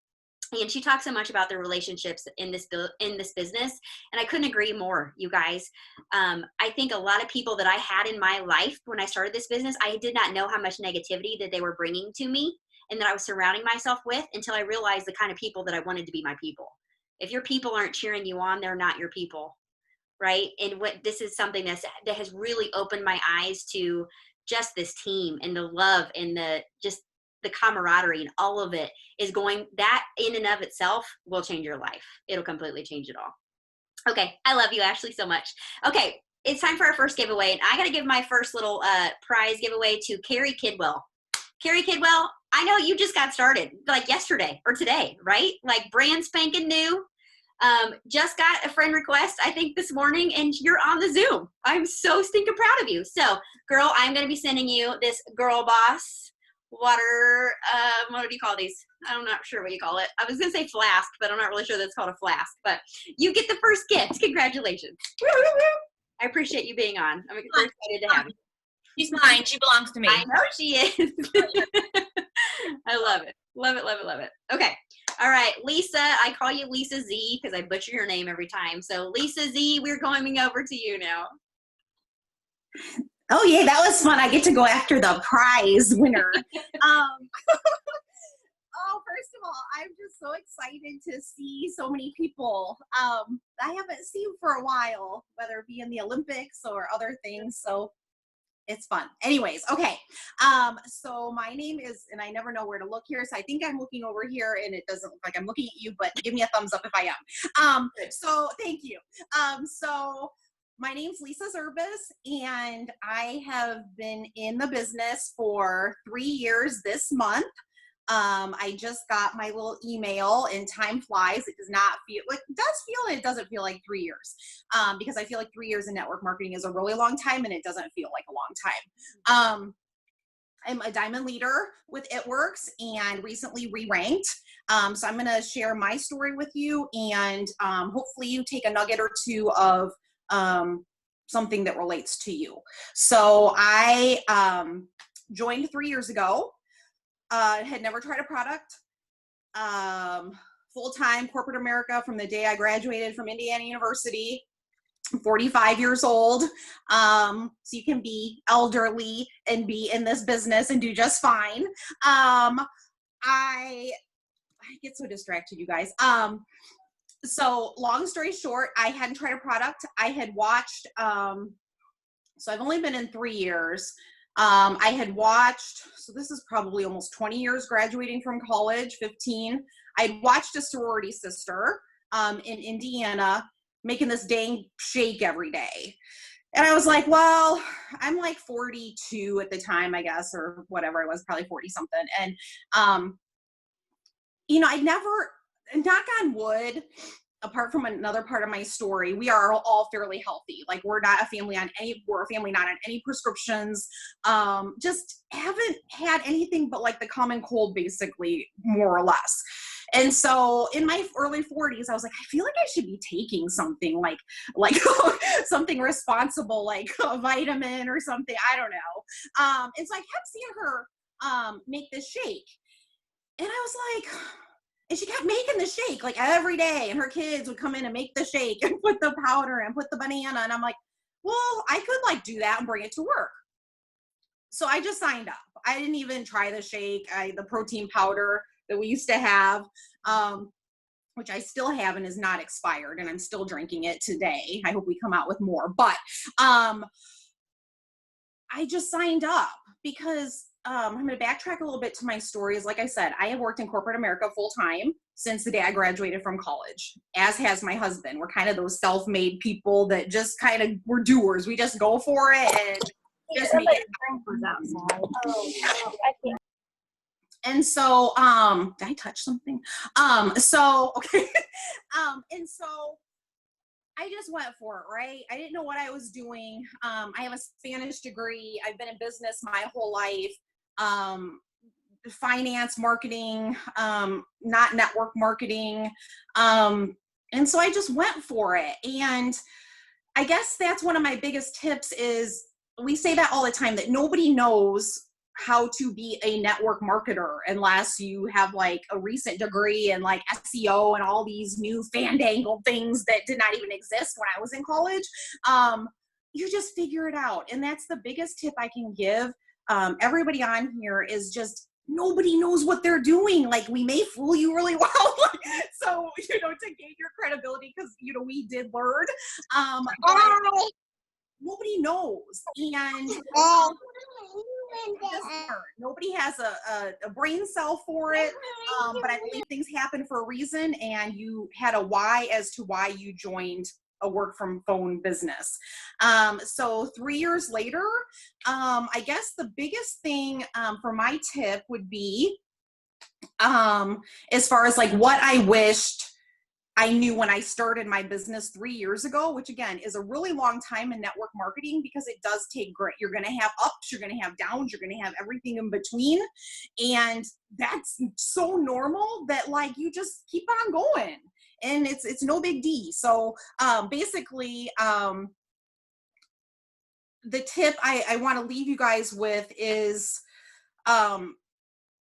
And she talks so much about the relationships in this business, and I couldn't agree more, you guys. I think a lot of people that I had in my life when I started this business, I did not know how much negativity that they were bringing to me and that I was surrounding myself with until I realized the kind of people that I wanted to be my people. If your people aren't cheering you on, they're not your people, right? And what this is something that has really opened my eyes to just this team and the love and the camaraderie and all of it is going, that in and of itself will change your life. It'll completely change it all. Okay. I love you, Ashley, so much. Okay. It's time for our first giveaway. And I got to give my first little prize giveaway to Carrie Kidwell. Carrie Kidwell, I know you just got started like yesterday or today, right? Like brand spanking new. Just got a friend request, I think this morning, and you're on the Zoom. I'm so stinking proud of you. So girl, I'm going to be sending you this Girl Boss water, what do you call these? I'm not sure what you call it. I was going to say flask, but I'm not really sure that's called a flask, but you get the first gift. Congratulations. I appreciate you being on. I'm very excited to have you. She's mine. She belongs to me. I know she is. I love it. Love it, love it, love it. Okay. All right, Lisa, I call you Lisa Z because I butcher your name every time. So Lisa Z, we're going over to you now. Oh, yeah, that was fun. I get to go after the prize winner. Oh, first of all, I'm just so excited to see so many people I haven't seen for a while, whether it be in the Olympics or other things. So it's fun. Anyways, okay. So my name is, and I never know where to look here. So I think I'm looking over here and it doesn't look like I'm looking at you, but give me a thumbs up if I am. So thank you. So my name's Lisa Zerbis, and I have been in the business for 3 years this month. I just got my little email, and time flies. It does not feel like, it does feel, and it doesn't feel like 3 years, because I feel like 3 years in network marketing is a really long time, and it doesn't feel like a long time. I'm a diamond leader with It Works and recently re-ranked. So I'm going to share my story with you, and hopefully you take a nugget or two of something that relates to you. So I joined 3 years ago. Had never tried a product. Full-time corporate America from the day I graduated from Indiana University. I'm 45 years old. So you can be elderly and be in this business and do just fine. I get so distracted, you guys. So long story short, I hadn't tried a product. I had watched, so I've only been in 3 years. I had watched, so this is probably almost 20 years graduating from college, 15. I'd watched a sorority sister in Indiana making this dang shake every day. And I was like, well, I'm like 42 at the time, I guess, or whatever I was, probably 40 something. And, you know, I'd never, knock on wood, apart from another part of my story, we are all fairly healthy. Like we're a family not on any prescriptions. Just haven't had anything but like the common cold, basically, more or less. And so in my early 40s, I was like, I feel like I should be taking something like something responsible, like a vitamin or something. I don't know. And so I kept seeing her make this shake. And I was like, and she kept making the shake like every day, and her kids would come in and make the shake and put the powder and put the banana. And I'm like, well, I could like do that and bring it to work. So I just signed up. I didn't even try the shake, the protein powder that we used to have. which I still have and is not expired, and I'm still drinking it today. I hope we come out with more. But I just signed up because I'm going to backtrack a little bit to my stories. Like I said, I have worked in corporate America full time since the day I graduated from college, as has my husband. We're kind of those self-made people that just kind of, we're doers. We just go for it and just make it happen. And so, did I touch something? Okay. And so I just went for it, right? I didn't know what I was doing. I have a Spanish degree. I've been in business my whole life. Finance, marketing, not network marketing. And so I just went for it. And I guess that's one of my biggest tips is we say that all the time, that nobody knows how to be a network marketer unless you have like a recent degree in like SEO and all these new fandangled things that did not even exist when I was in college. You just figure it out. And that's the biggest tip I can give everybody on here is just nobody knows what they're doing. Like we may fool you really well. So, you know, to gain your credibility, because, you know, we did learn. But nobody knows. And nobody has a brain cell for it, but I believe things happen for a reason, and you had a why as to why you joined a work from phone business. So 3 years later, I guess the biggest thing for my tip would be as far as like what I wished I knew when I started my business 3 years ago, which again is a really long time in network marketing because it does take grit. You're going to have ups, you're going to have downs, you're going to have everything in between. And that's so normal that like you just keep on going and it's no big deal. So basically the tip I want to leave you guys with is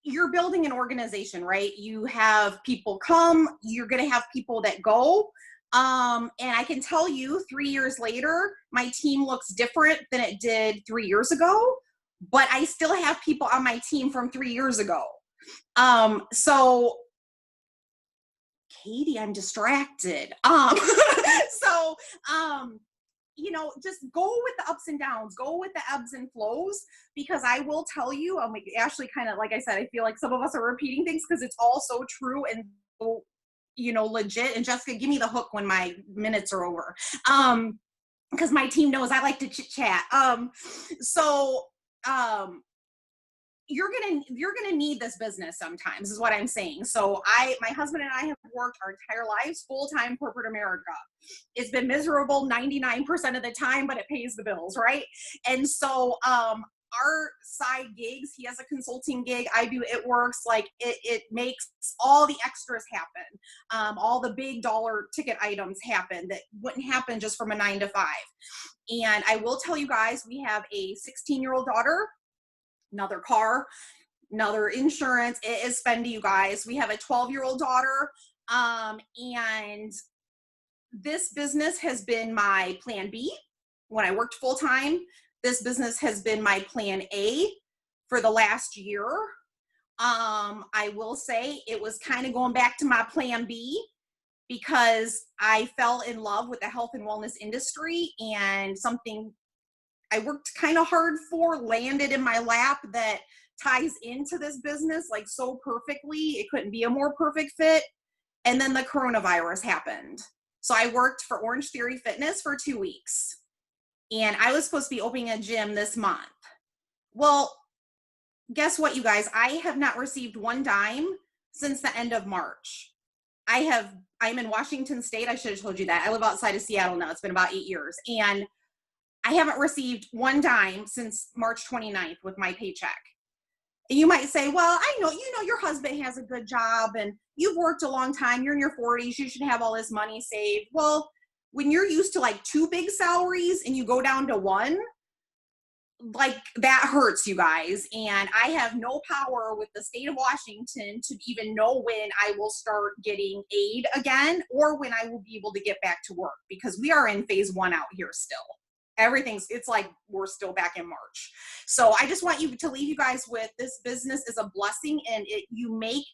you're building an organization, right? You have people come, you're going to have people that go. And I can tell you 3 years later, my team looks different than it did 3 years ago, but I still have people on my team from 3 years ago. So Katie, I'm distracted. You know, just go with the ups and downs, go with the ebbs and flows, because I will tell you, Ashley kind of, like I said, I feel like some of us are repeating things because it's all so true and so, you know, legit. And Jessica, give me the hook when my minutes are over. Because my team knows I like to chit chat. You're gonna need this business sometimes, is what I'm saying. So my husband and I have worked our entire lives full-time corporate America. It's been miserable 99% of the time, but it pays the bills, right? And so our side gigs, he has a consulting gig, I do It Works, like it makes all the extras happen. All the big dollar ticket items happen that wouldn't happen just from a 9 to 5. And I will tell you guys, we have a 16-year-old daughter, another car, another insurance. It is spendy, you guys. We have a 12-year-old daughter. And this business has been my plan B when I worked full time. This business has been my plan A for the last year. I will say it was kind of going back to my plan B because I fell in love with the health and wellness industry, and something I worked kind of hard for landed in my lap that ties into this business like so perfectly. It couldn't be a more perfect fit. And then the coronavirus happened. So I worked for Orange Theory Fitness for 2 weeks. And I was supposed to be opening a gym this month. Well, guess what, you guys? I have not received one dime since the end of March. I'm in Washington State. I should have told you that. I live outside of Seattle now. It's been about 8 years. And I haven't received one dime since March 29th with my paycheck. And you might say, well, you know, your husband has a good job and you've worked a long time. You're in your 40s. You should have all this money saved. Well, when you're used to like 2 big salaries and you go down to 1, like that hurts, you guys. And I have no power with the state of Washington to even know when I will start getting aid again or when I will be able to get back to work, because we are in phase 1 out here still. It's like we're still back in March. So I just want to leave you guys with, this business is a blessing, and you make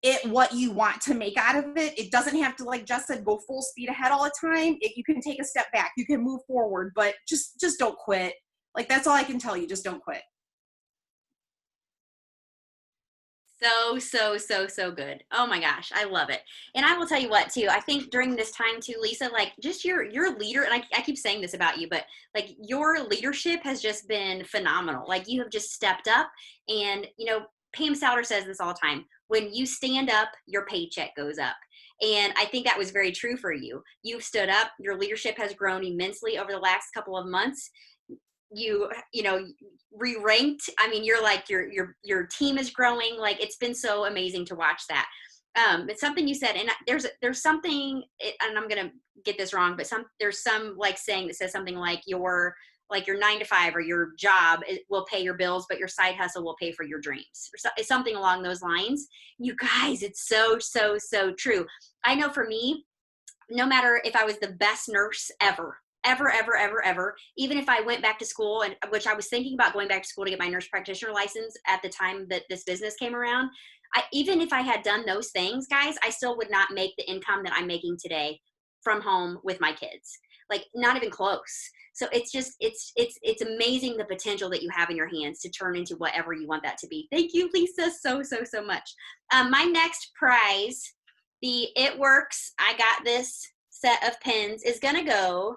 it what you want to make out of it. It doesn't have to, like Jess said, go full speed ahead all the time. You can take a step back, you can move forward, but just don't quit. Like, that's all I can tell you. Just don't quit. So good. Oh my gosh, I love it. And I will tell you what too, I think during this time too, Lisa, like just your leader, and I keep saying this about you, but like your leadership has just been phenomenal. Like you have just stepped up, and you know, Pam Souter says this all the time, when you stand up, your paycheck goes up. And I think that was very true for you. You've stood up, your leadership has grown immensely over the last couple of months. You know, re-ranked. I mean, you're like your team is growing. Like, it's been so amazing to watch that. It's something you said, and there's something, and I'm gonna get this wrong, but there's some like saying that says something like your 9 to 5 or your job will pay your bills, but your side hustle will pay for your dreams, or it's something along those lines. You guys, it's so true. I know for me, no matter if I was the best nurse ever, even if I went back to school, and which I was thinking about going back to school to get my nurse practitioner license at the time that this business came around, even if I had done those things, guys, I still would not make the income that I'm making today from home with my kids. Like, not even close. So it's just, it's amazing the potential that you have in your hands to turn into whatever you want that to be. Thank you, Lisa, so much. My next prize, the It Works, I Got This set of pins, is gonna go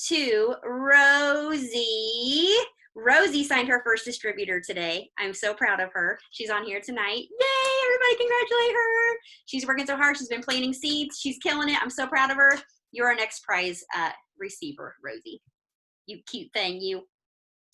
to Rosie. Rosie signed her first distributor today. I'm so proud of her. She's on here tonight. Yay, everybody congratulate her. She's working so hard. She's been planting seeds. She's killing it. I'm so proud of her. You're our next prize receiver, Rosie. You cute thing, you.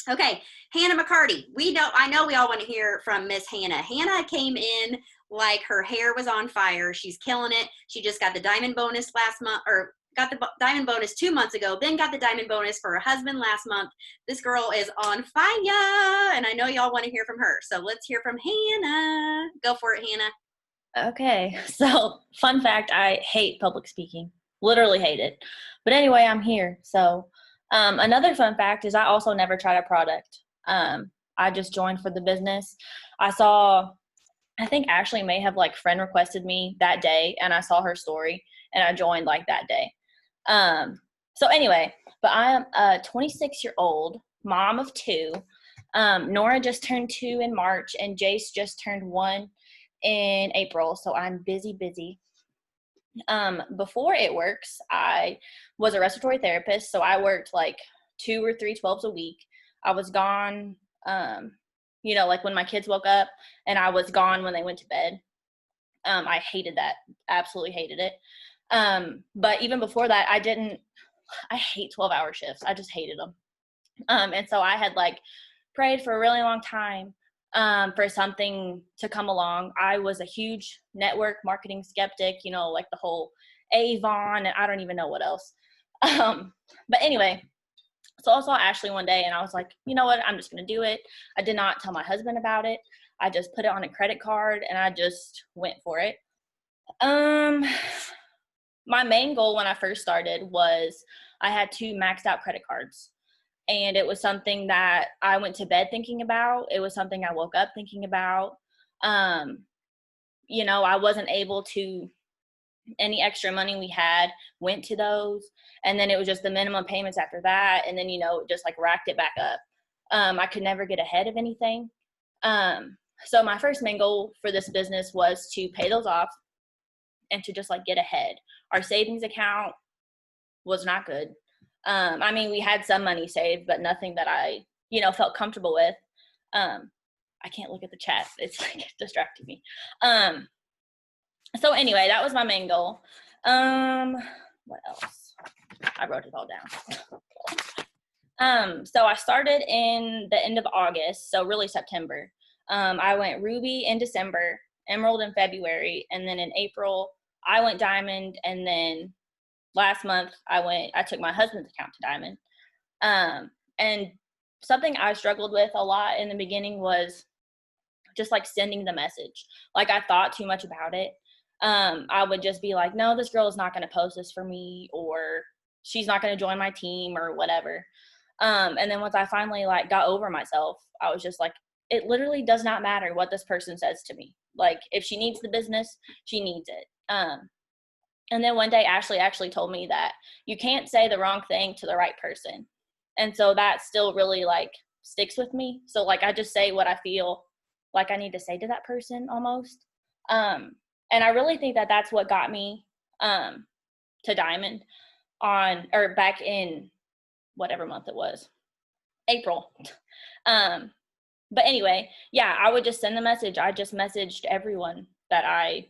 Okay, Hannah McCarty. I know we all want to hear from Miss Hannah. Hannah came in like her hair was on fire. She's killing it. She just got the diamond bonus last month, or got the diamond bonus 2 months ago, then got the diamond bonus for her husband last month. This girl is on fire, and I know y'all want to hear from her. So let's hear from Hannah. Go for it, Hannah. Okay, so fun fact, I hate public speaking. Literally hate it. But anyway, I'm here. So another fun fact is I also never tried a product. I just joined for the business. I think Ashley may have like friend requested me that day, and I saw her story, and I joined like that day. So anyway, but I am a 26-year-old mom of 2. Nora just turned 2 in March, and Jace just turned 1 in April. So I'm busy. Before It Works, I was a respiratory therapist. So I worked like 2 or 3 12s a week. I was gone, like when my kids woke up, and I was gone when they went to bed. I hated that. Absolutely hated it. But even before that, I hate 12-hour shifts. I just hated them. And so I had like prayed for a really long time, for something to come along. I was a huge network marketing skeptic, like the whole Avon, and I don't even know what else. But anyway, so I saw Ashley one day, and I was like, you know what? I'm just going to do it. I did not tell my husband about it. I just put it on a credit card, and I just went for it. My main goal when I first started was I had 2 maxed out credit cards, and it was something that I went to bed thinking about. It was something I woke up thinking about. I wasn't able to, any extra money we had went to those, and then it was just the minimum payments after that, and then, just like racked it back up. I could never get ahead of anything. So my first main goal for this business was to pay those off and to just like get ahead. Our savings account was not good. We had some money saved, but nothing that I, felt comfortable with. I can't look at the chat. It's like distracting me. So anyway, that was my main goal. What else? I wrote it all down. So I started in the end of August, so really September. I went Ruby in December, Emerald in February, and then in April, I went Diamond, and then last month I took my husband's account to Diamond. And something I struggled with a lot in the beginning was just like sending the message. Like, I thought too much about it. I would just be like, no, this girl is not going to post this for me, or she's not going to join my team, or whatever. And then once I finally like got over myself, I was just like, it literally does not matter what this person says to me. Like, if she needs the business, she needs it. And then one day Ashley actually told me that you can't say the wrong thing to the right person. And so that still really like sticks with me. So like I just say what I feel like I need to say to that person almost. And I really think that that's what got me to Diamond or back in whatever month it was, April. But anyway, yeah, I would just send the message. I just messaged everyone that I,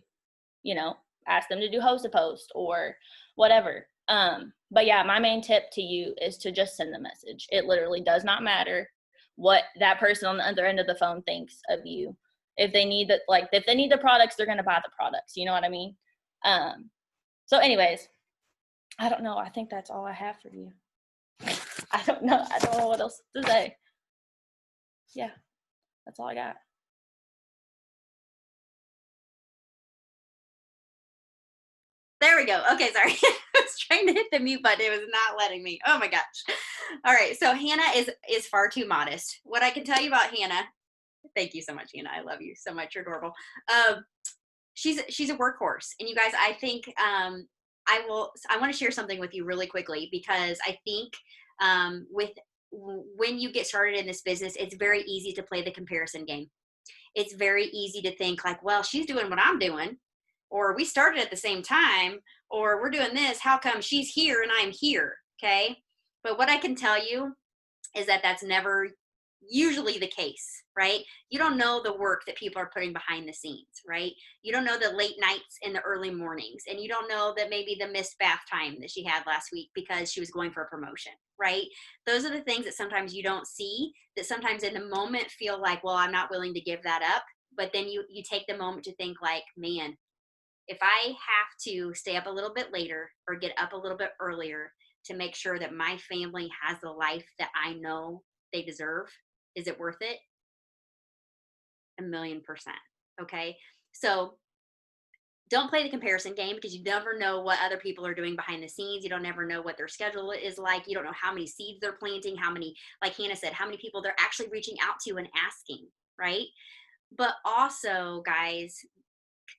asked them to do host a post or whatever. But yeah, my main tip to you is to just send the message. It literally does not matter what that person on the other end of the phone thinks of you. If they need the products, they're going to buy the products. You know what I mean? So anyways, I don't know. I think that's all I have for you. I don't know what else to say. Yeah, that's all I got. There we go. Okay, sorry. I was trying to hit the mute button. It was not letting me. Oh my gosh. All right. So Hannah is far too modest. What I can tell you about Hannah, thank you so much, Hannah. I love you so much. You're adorable. She's a workhorse. And you guys, I think I want to share something with you really quickly, because I think when you get started in this business, it's very easy to play the comparison game. It's very easy to think like, well, she's doing what I'm doing, or we started at the same time, or we're doing this. How come she's here and I'm here? Okay. But what I can tell you is that that's never usually the case, right? You don't know the work that people are putting behind the scenes, right? You don't know the late nights and the early mornings, and you don't know that maybe the missed bath time that she had last week because she was going for a promotion, right? Those are the things that sometimes you don't see, that sometimes in the moment feel like, well, I'm not willing to give that up. But then you take the moment to think like, man, if I have to stay up a little bit later or get up a little bit earlier to make sure that my family has the life that I know they deserve, is it worth it? 1,000,000%. Okay. So don't play the comparison game, because you never know what other people are doing behind the scenes. You don't ever know what their schedule is like. You don't know how many seeds they're planting, how many, like Hannah said, how many people they're actually reaching out to and asking, right? But also, guys,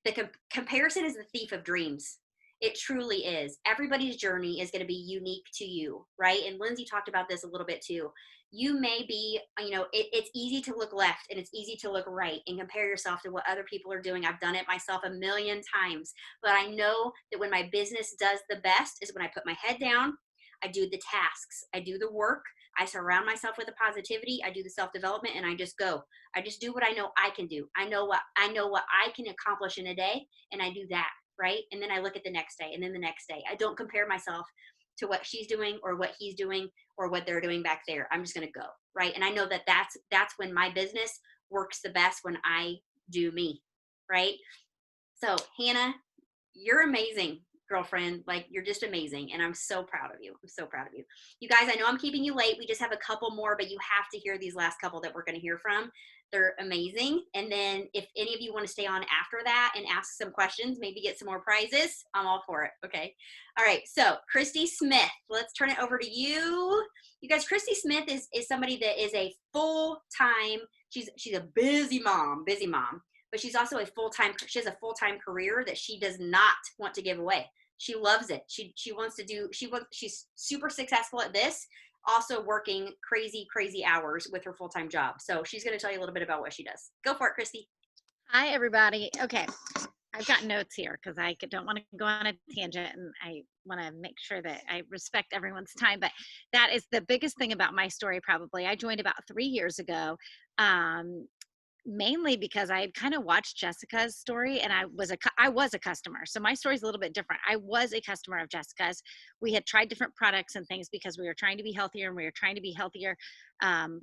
the comparison is the thief of dreams. It truly is. Everybody's journey is going to be unique to you, right? And Lindsay talked about this a little bit too. You may be, it's easy to look left and it's easy to look right and compare yourself to what other people are doing. I've done it myself 1,000,000 times, but I know that when my business does the best is when I put my head down, I do the tasks, I do the work, I surround myself with the positivity, I do the self-development, and I just go. I just do what I know I can do. I know what I can accomplish in a day, and I do that, right? And then I look at the next day and then the next day. I don't compare myself to what she's doing or what he's doing or what they're doing back there. I'm just going to go, right? And I know that that's when my business works the best, when I do me, right? So Hannah, you're amazing, girlfriend. Like, you're just amazing, and I'm so proud of you. I'm so proud of you. You guys, I know I'm keeping you late. We just have a couple more, but you have to hear these last couple that we're going to hear from. They're amazing. And then if any of you want to stay on after that and ask some questions, maybe get some more prizes, I'm all for it. Okay. All right. So Christy Smith, let's turn it over to you. You guys, Christy Smith is somebody that is a full-time, she's a busy mom, but she's also she has a full-time career that she does not want to give away. She loves it. She's super successful at this, also working crazy hours with her full-time job. So she's going to tell you a little bit about what she does. Go for it, Christy. Hi, everybody. Okay. I've got notes here because I don't want to go on a tangent, and I want to make sure that I respect everyone's time. But that is the biggest thing about my story, probably. I joined about 3 years ago, mainly because I had kind of watched Jessica's story, and I was a customer. So my story is a little bit different. I was a customer of Jessica's. We had tried different products and things because we were trying to be healthier, and we were trying to be healthier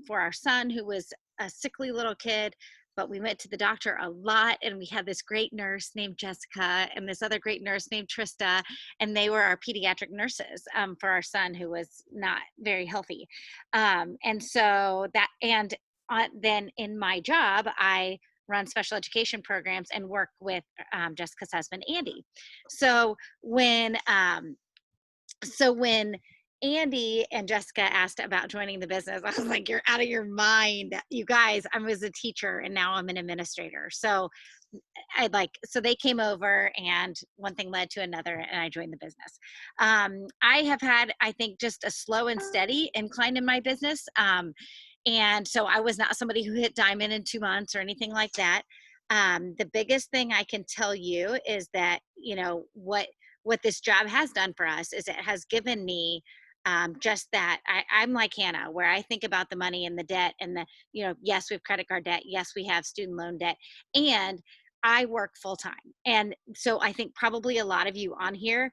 for our son, who was a sickly little kid. But we went to the doctor a lot, and we had this great nurse named Jessica and this other great nurse named Trista, and they were our pediatric nurses for our son, who was not very healthy. Then in my job, I run special education programs and work with Jessica's husband, Andy. So when Andy and Jessica asked about joining the business, I was like, you're out of your mind. You guys, I was a teacher and now I'm an administrator. So so they came over and one thing led to another and I joined the business. I have had, I think, just a slow and steady incline in my business. And so I was not somebody who hit diamond in 2 months or anything like that. The biggest thing I can tell you is that, what this job has done for us is it has given me just that. I'm like Hannah, where I think about the money and the debt and yes, we have credit card debt. Yes, we have student loan debt. And I work full time. And so I think probably a lot of you on here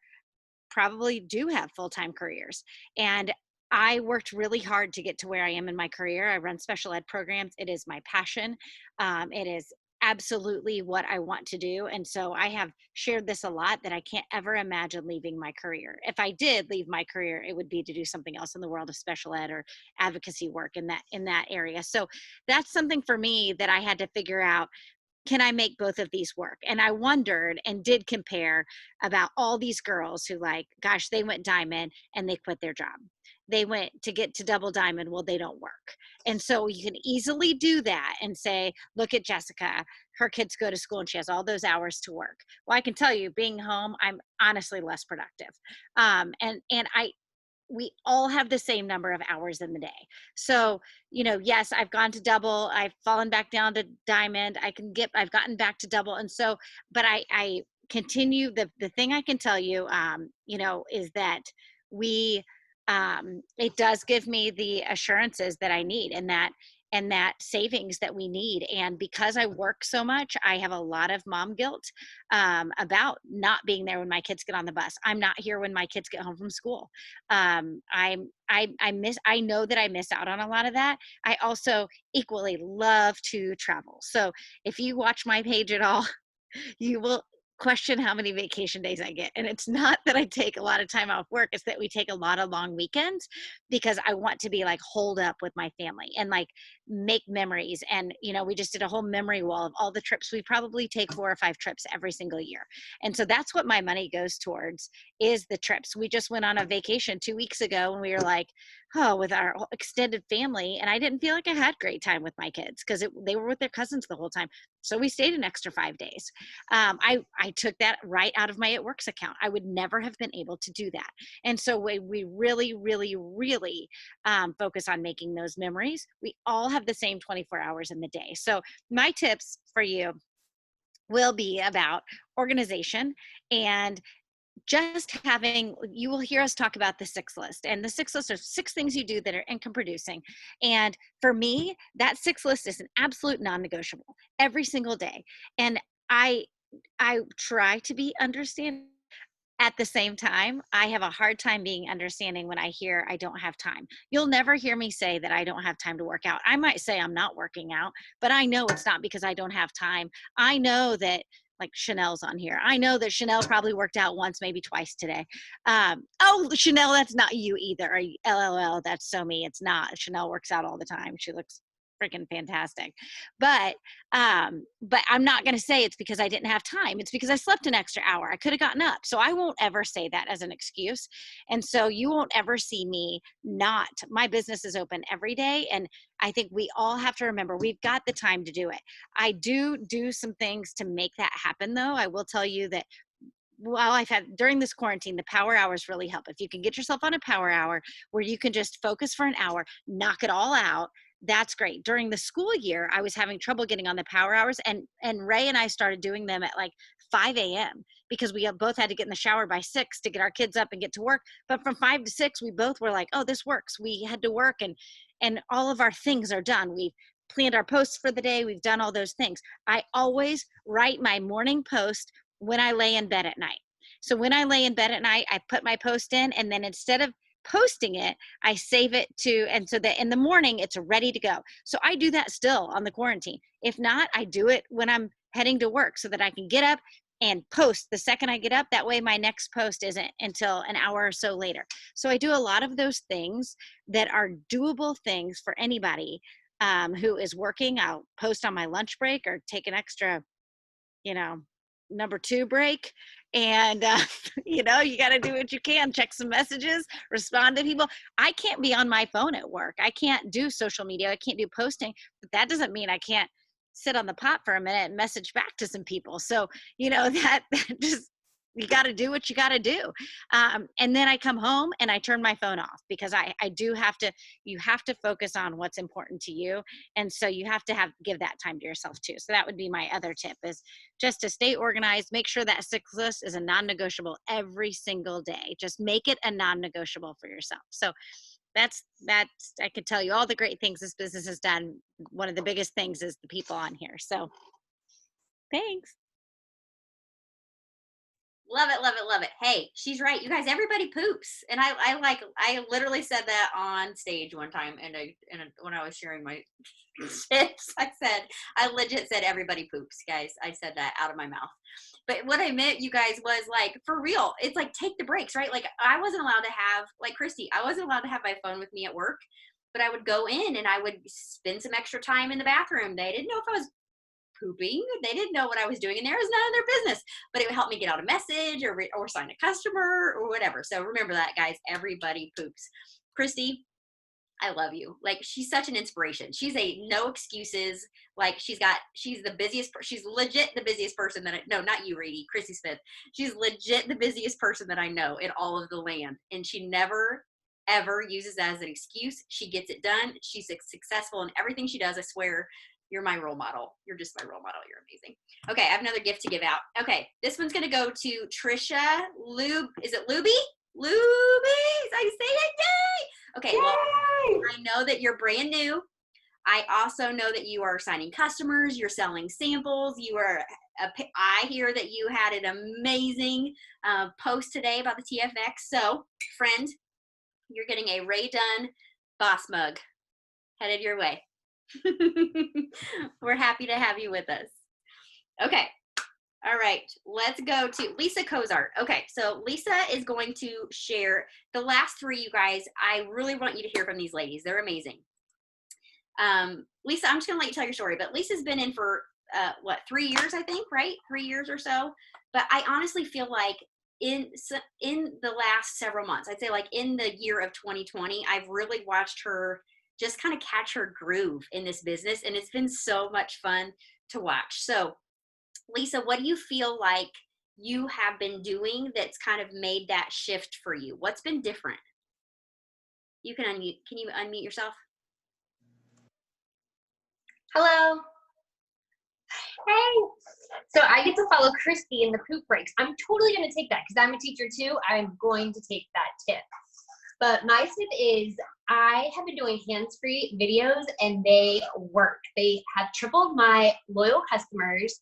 probably do have full-time careers. And I worked really hard to get to where I am in my career. I run special ed programs. It is my passion. It is absolutely what I want to do. And so I have shared this a lot that I can't ever imagine leaving my career. If I did leave my career, it would be to do something else in the world of special ed or advocacy work in that area. So that's something for me that I had to figure out. Can I make both of these work? And I wondered and did compare about all these girls who gosh, they went diamond and they quit their job. They went to get to double diamond. Well, they don't work. And so you can easily do that and say, look at Jessica, her kids go to school and she has all those hours to work. Well, I can tell you being home, I'm honestly less productive. We all have the same number of hours in the day. So, yes, I've gone to double, I've fallen back down to diamond, I've gotten back to double. And so, but I continue, the thing I can tell you, is that it does give me the assurances that I need and that savings that we need. And because I work so much, I have a lot of mom guilt about not being there when my kids get on the bus. I'm not here when my kids get home from school. I know that I miss out on a lot of that. I also equally love to travel. So if you watch my page at all, you will question how many vacation days I get. And it's not that I take a lot of time off work, it's that we take a lot of long weekends because I want to be holed up with my family and make memories. And, we just did a whole memory wall of all the trips. We probably take 4 or 5 trips every single year. And so that's what my money goes towards, is the trips. We just went on a vacation 2 weeks ago and we were with our extended family. And I didn't feel like I had great time with my kids because they were with their cousins the whole time. So we stayed an extra 5 days. I took that right out of my It Works account. I would never have been able to do that. And so we really, really, really focus on making those memories. We all have the same 24 hours in the day. So my tips for you will be about organization and just you will hear us talk about the 6 list, and the 6 list are 6 things you do that are income producing. And for me, that 6 list is an absolute non-negotiable every single day. And I try to be understanding. At the same time, I have a hard time being understanding when I hear I don't have time. You'll never hear me say that I don't have time to work out. I might say I'm not working out, but I know it's not because I don't have time. I know that Chanel's on here. I know that Chanel probably worked out once, maybe twice today. Oh, Chanel, that's not you either. LLL, that's so me. It's not. Chanel works out all the time. She looks freaking fantastic. But I'm not going to say it's because I didn't have time. It's because I slept an extra hour. I could have gotten up. So I won't ever say that as an excuse. And so you won't ever see me not. My business is open every day. And I think we all have to remember we've got the time to do it. I do some things to make that happen, though. I will tell you that I've had during this quarantine, the power hours really help. If you can get yourself on a power hour where you can just focus for an hour, knock it all out, that's great. During the school year, I was having trouble getting on the power hours, and Ray and I started doing them at 5 a.m. because we both had to get in the shower by 6 to get our kids up and get to work. But from 5 to 6, we both were like, oh, this works. We had to work and all of our things are done. We've planned our posts for the day. We've done all those things. I always write my morning post when I lay in bed at night. So when I lay in bed at night, I put my post in, and then instead of posting it, I save it and so that in the morning it's ready to go. So I do that still on the quarantine. If not, I do it when I'm heading to work so that I can get up and post the second I get up. That way my next post isn't until an hour or so later. So I do a lot of those things that are doable things for anybody who is working. I'll post on my lunch break or take an extra, number 2 break. And, you know, you got to do what you can, check some messages, respond to people. I can't be on my phone at work. I can't do social media. I can't do posting, but that doesn't mean I can't sit on the pot for a minute and message back to some people. So, you know, that just, you got to do what you got to do. And then I come home and I turn my phone off, because I do have to, you have to focus on what's important to you. And so you have to give that time to yourself too. So that would be my other tip, is just to stay organized, make sure that six list is a non-negotiable every single day. Just make it a non-negotiable for yourself. So that's, I could tell you all the great things this business has done. One of the biggest things is the people on here. So thanks. Love it, love it, love it. Hey, she's right. You guys, everybody poops. And I literally said that on stage one time, and when I was sharing my tips, I legit said everybody poops, guys. I said that out of my mouth. But what I meant, you guys, was like, for real, it's like, take the breaks, right? Like, I wasn't allowed to have, like Christy, I wasn't allowed to have my phone with me at work, but I would go in and I would spend some extra time in the bathroom. They didn't know if I was pooping. They didn't know what I was doing in there. It was none of their business, but it would help me get out a message or sign a customer or whatever. So remember that, guys, everybody poops. Christy, I love you. Like, she's such an inspiration. She's a no excuses. Like, she's the busiest, she's legit the busiest person that no, not you, Reedy, Chrissy Smith. She's legit the busiest person that I know in all of the land. And she never, ever uses that as an excuse. She gets it done. She's successful in everything she does. I swear, you're my role model. You're just my role model. You're amazing. Okay, I have another gift to give out. Okay, this one's going to go to Trisha Lube. Is it Luby? Luby? Is that how you say it? Yay! Okay, well, I know that you're brand new. I also know that you are signing customers. You're selling samples. I hear that you had an amazing post today about the TFX. So, friend, you're getting a Ray Dunn Boss Mug headed your way. We're happy to have you with us. Okay. All right. Let's go to Lisa Kozart. Okay. So Lisa is going to share the last 3, you guys. I really want you to hear from these ladies. They're amazing. Lisa, I'm just going to let you tell your story, but Lisa's been in for 3 years, I think, right? 3 years or so. But I honestly feel like in the last several months, I'd say like in the year of 2020, I've really watched her just kind of catch her groove in this business. And it's been so much fun to watch. So Lisa, what do you feel like you have been doing that's kind of made that shift for you? What's been different? You can unmute. Can you unmute yourself? Hello. Hey. So I get to follow Christy in the poop breaks. I'm totally going to take that because I'm a teacher too. I'm going to take that tip. But my tip is I have been doing hands-free videos and they work. They have tripled my loyal customers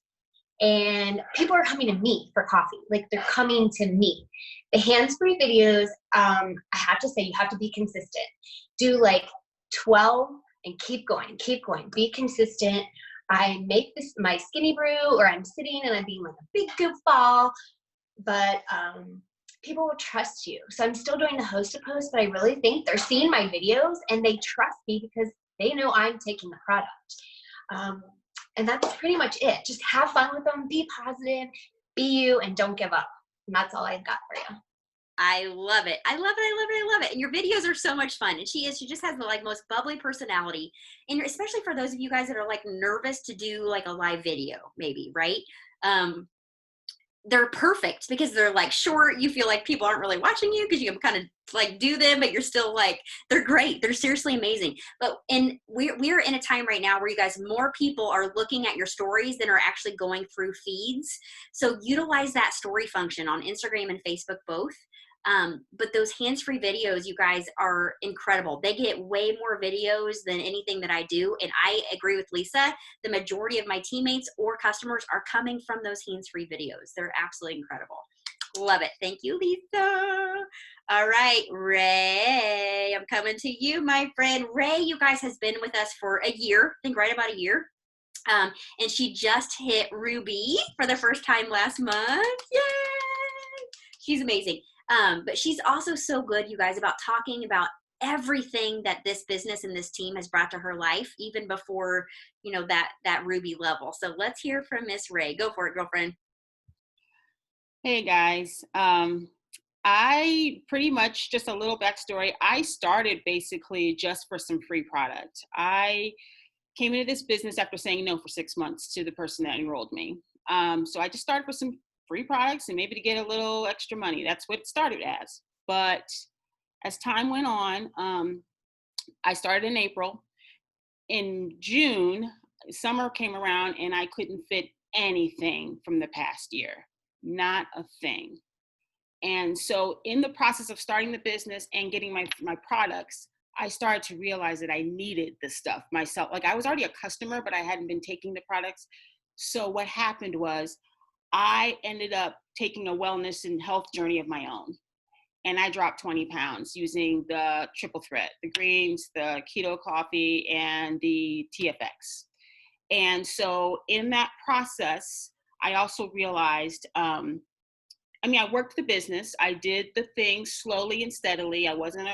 and people are coming to me for coffee. Like, they're coming to me. The hands-free videos, I have to say, you have to be consistent. Do like 12 and keep going, be consistent. I make this my skinny brew, or I'm sitting and I'm being like a big goofball, but people will trust you. So I'm still doing the host to post, but I really think they're seeing my videos and they trust me because they know I'm taking the product. And that's pretty much it. Just have fun with them, be positive, be you, and don't give up. And that's all I've got for you. I love it. I love it. I love it. I love it. And your videos are so much fun. And she just has the like most bubbly personality. And especially for those of you guys that are like nervous to do like a live video, maybe, right? They're perfect because they're like short. You feel like people aren't really watching you because you can kind of like do them, but you're still like, they're great. They're seriously amazing. But we're in a time right now where you guys, more people are looking at your stories than are actually going through feeds. So utilize that story function on Instagram and Facebook both. But those hands-free videos, you guys, are incredible. They get way more videos than anything that I do. And I agree with Lisa. The majority of my teammates or customers are coming from those hands-free videos. They're absolutely incredible. Love it. Thank you, Lisa. All right, Ray, I'm coming to you, my friend. Ray, you guys, has been with us for a year, I think right about a year. And she just hit Ruby for the first time last month. Yay! She's amazing. But she's also so good, you guys, about talking about everything that this business and this team has brought to her life, even before, you know, that Ruby level. So let's hear from Miss Ray. Go for it, girlfriend. Hey guys, I pretty much, just a little backstory. I started basically just for some free product. I came into this business after saying no for 6 months to the person that enrolled me. So I just started for some free products and maybe to get a little extra money. That's what it started as. But as time went on, I started in April. In June, summer came around and I couldn't fit anything from the past year, not a thing. And so in the process of starting the business and getting my products, I started to realize that I needed the stuff myself. Like, I was already a customer, but I hadn't been taking the products. So what happened was I ended up taking a wellness and health journey of my own. And I dropped 20 pounds using the triple threat, the greens, the keto coffee, and the TFX. And so in that process, I also realized, I worked the business. I did the things slowly and steadily. I wasn't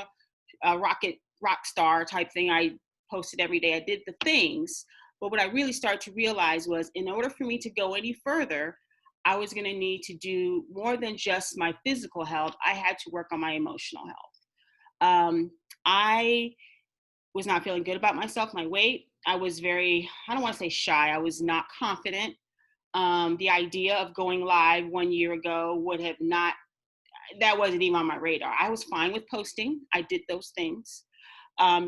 a rock star type thing. I posted every day. I did the things. But what I really started to realize was, in order for me to go any further, I was going to need to do more than just my physical health. I had to work on my emotional health. I was not feeling good about myself, my weight. I was very, I don't want to say shy. I was not confident. The idea of going live 1 year ago that wasn't even on my radar. I was fine with posting. I did those things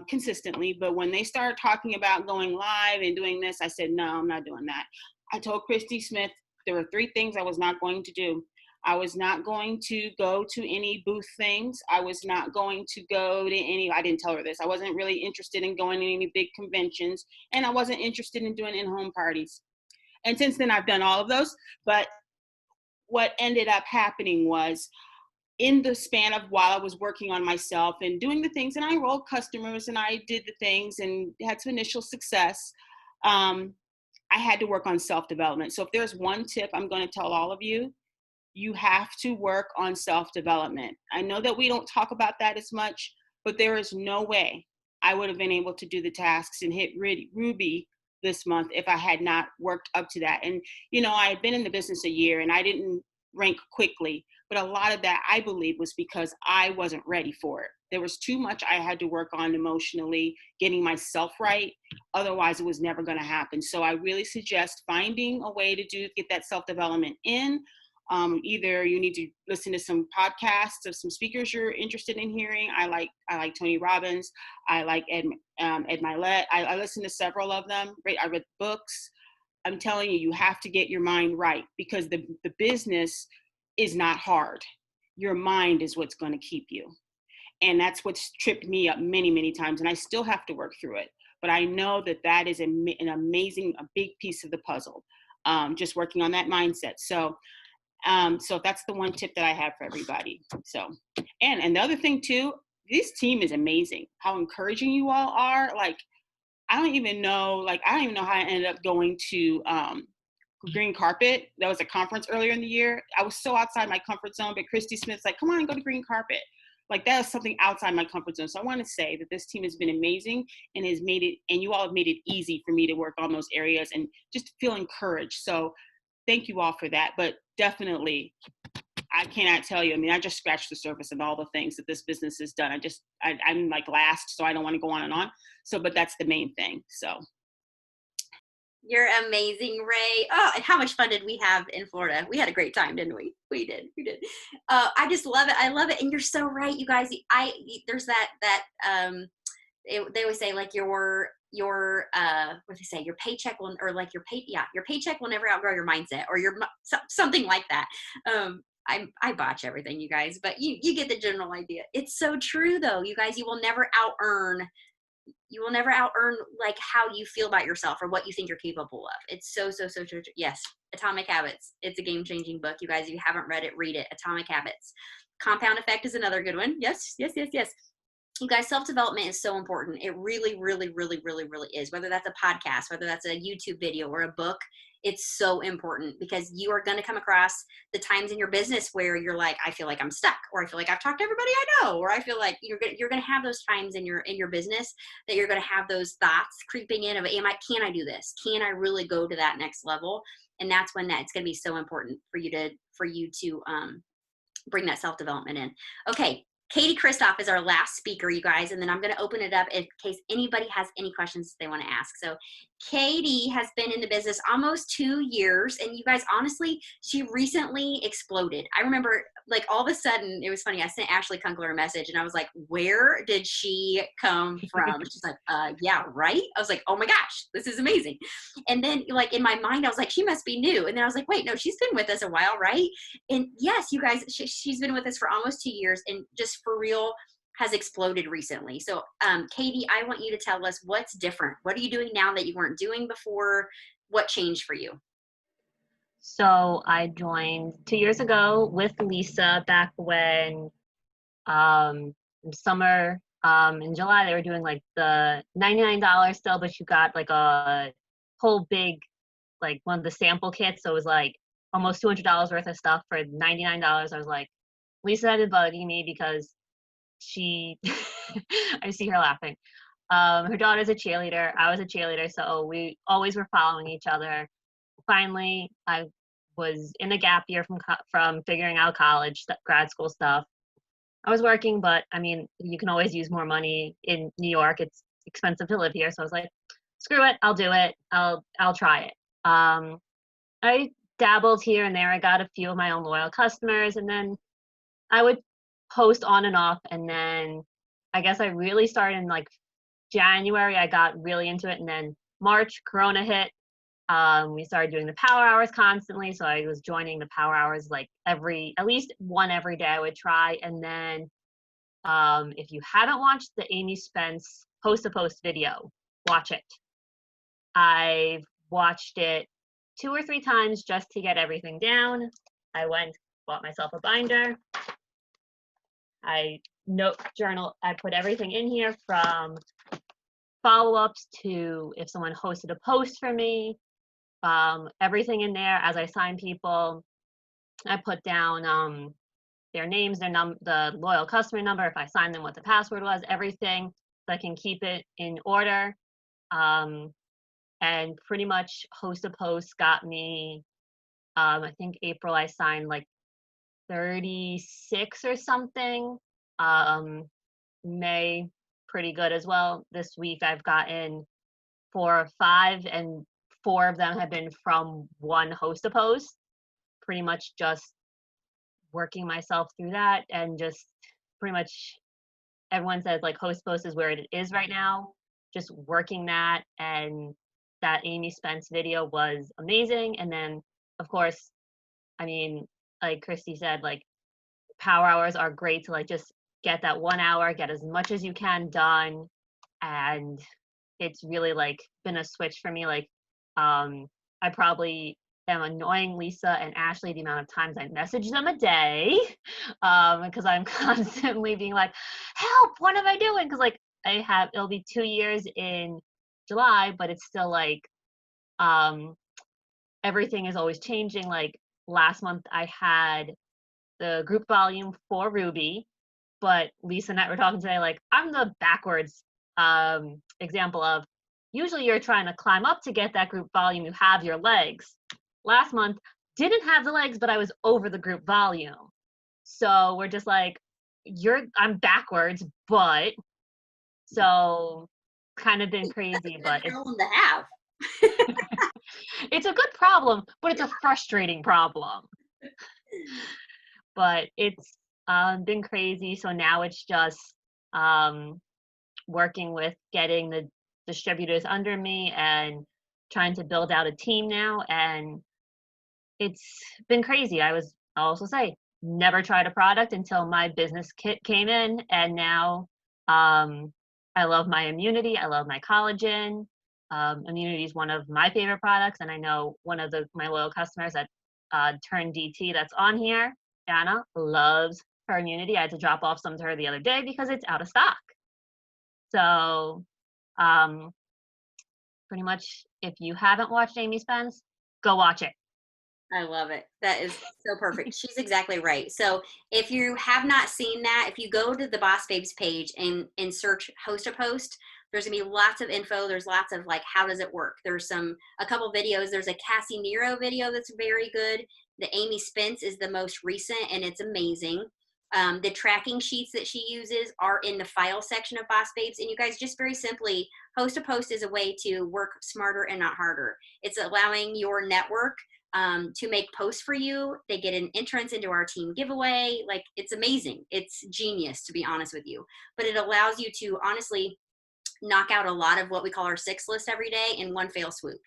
consistently. But when they started talking about going live and doing this, I said, no, I'm not doing that. I told Christy Smith there were 3 things I was not going to do. I was not going to go to any booth things. I was not going to go to I didn't tell her this. I wasn't really interested in going to any big conventions, and I wasn't interested in doing in-home parties. And since then, I've done all of those. But what ended up happening was, in the span of while I was working on myself and doing the things, and I enrolled customers and I did the things and had some initial success, I had to work on self-development. So if there's one tip I'm going to tell all of you, you have to work on self-development. I know that we don't talk about that as much, but there is no way I would have been able to do the tasks and hit Ruby this month if I had not worked up to that. And, I had been in the business a year and I didn't rank quickly, but a lot of that, I believe, was because I wasn't ready for it. There was too much I had to work on emotionally, getting myself right. Otherwise, it was never going to happen. So I really suggest finding a way to get that self-development in. Either you need to listen to some podcasts of some speakers you're interested in hearing. I like Tony Robbins. I like Ed Milet. I listen to several of them. I read books. I'm telling you, you have to get your mind right, because the business is not hard. Your mind is what's going to keep you. And that's what's tripped me up many, many times. And I still have to work through it. But I know that is an amazing, a big piece of the puzzle, just working on that mindset. So that's the one tip that I have for everybody. So, and the other thing too, this team is amazing. How encouraging you all are. Like, I don't even know how I ended up going to Green Carpet. That was a conference earlier in the year. I was so outside my comfort zone, but Christy Smith's like, come on, go to Green Carpet. Like, that is something outside my comfort zone. So I want to say that this team has been amazing and you all have made it easy for me to work on those areas and just feel encouraged. So thank you all for that. But definitely, I cannot tell you. I just scratched the surface of all the things that this business has done. I'm like last, so I don't want to go on and on. So, but that's the main thing. So. You're amazing, Ray. Oh, and how much fun did we have in Florida? We had a great time, didn't we? We did. I just love it. I love it. And you're so right, you guys. There's they always say, like, your what they say, your paycheck will, or like your paycheck will never outgrow your mindset, or something like that. I botch everything, you guys, but you get the general idea. It's so true though, you guys. You will never out earn like how you feel about yourself or what you think you're capable of. It's so true. Yes. Atomic Habits. It's a game-changing book. You guys, if you haven't read it, read it. Atomic Habits. Compound Effect is another good one. Yes. you guys, self-development is so important. It really, really, really, really, really is. Whether that's a podcast, whether that's a YouTube video or a book, it's so important because you are going to come across the times in your business where you're like, I feel like I'm stuck, or I feel like I've talked to everybody I know, or I feel like you're going to have those times in your business that you're going to have those thoughts creeping in of, can I do this? Can I really go to that next level? And that's when it's going to be so important for you to bring that self-development in. Okay. Katie Christoph is our last speaker, you guys, and then I'm going to open it up in case anybody has any questions they want to ask. So Katie has been in the business almost 2 years, and you guys, honestly, she recently exploded. I remember, like, all of a sudden, it was funny, I sent Ashley Kunkler a message, and I was like, where did she come from? She's like, yeah, right? I was like, oh my gosh, this is amazing. And then, like, in my mind, I was like, she must be new. And then I was like, wait, no, she's been with us a while, right? And yes, you guys, she's been with us for almost 2 years, and just for real has exploded recently. So Katie, I want you to tell us what's different. What are you doing now that you weren't doing before? What changed for you? So I joined 2 years ago with Lisa back when in summer, in July, they were doing like the $99 still, but you got like a whole big, like one of the sample kits. So it was like almost $200 worth of stuff for $99. I was like, Lisa had been bugging me because I see her laughing. Her daughter's a cheerleader. I was a cheerleader. So we always were following each other. Finally, I was in a gap year from figuring out college, grad school stuff. I was working, but I mean, you can always use more money in New York. It's expensive to live here. So I was like, screw it. I'll do it. I'll try it. I dabbled here and there. I got a few of my own loyal customers, and then I would post on and off. And then I guess I really started in like January. I got really into it. And then March, Corona hit. We started doing the power hours constantly. So I was joining the power hours like at least one every day I would try. And then if you haven't watched the Amy Spence post to post video, watch it. I've watched it 2 or 3 times just to get everything down. I bought myself a binder. I put everything in here from follow-ups to if someone hosted a post for me, everything in there. As I sign people, I put down their names, the loyal customer number, if I signed them, what the password was, everything, so I can keep it in order. And pretty much host a post got me, I think April I signed like 36 or something. May, pretty good as well. This week I've gotten 4 or 5, and 4 of them have been from one host a post. Pretty much just working myself through that, and just pretty much everyone says like host post is where it is right now. Just working that, and that Amy Spence video was amazing. And then of course, I mean, like Christy said, like power hours are great to like just get that 1 hour, get as much as you can done. And it's really like been a switch for me. Like I probably am annoying Lisa and Ashley the amount of times I message them a day, because I'm constantly being like, help, what am I doing? Because like it'll be 2 years in July, but it's still like everything is always changing. Like last month I had the group volume for Ruby, but Lisa and I were talking today, like I'm the backwards example of, usually you're trying to climb up to get that group volume, you have your legs. Last month, didn't have the legs, but I was over the group volume. So we're just like, I'm backwards, but so kind of been crazy, but it's to have. It's a good problem, but it's a frustrating problem. But it's been crazy. So now it's just working with getting the distributors under me and trying to build out a team now. And it's been crazy. I'll also say, never tried a product until my business kit came in. And now I love my immunity. I love my collagen. Immunity is one of my favorite products. And I know one of my loyal customers at Turn DT that's on here, Anna, loves her immunity. I had to drop off some to her the other day because it's out of stock. So pretty much, if you haven't watched Amy Spence, go watch it. I love it. That is so perfect. She's exactly right. So if you have not seen that, if you go to the Boss Babes page and search Host a Post, there's gonna be lots of info. There's lots of like, how does it work? There's a couple videos. There's a Cassie Nero video that's very good. The Amy Spence is the most recent, and it's amazing. The tracking sheets that she uses are in the file section of Boss Babes. And you guys, just very simply, Host a Post is a way to work smarter and not harder. It's allowing your network to make posts for you. They get an entrance into our team giveaway. Like, it's amazing. It's genius, to be honest with you. But it allows you to honestly knock out a lot of what we call our 6 list every day in one fell swoop.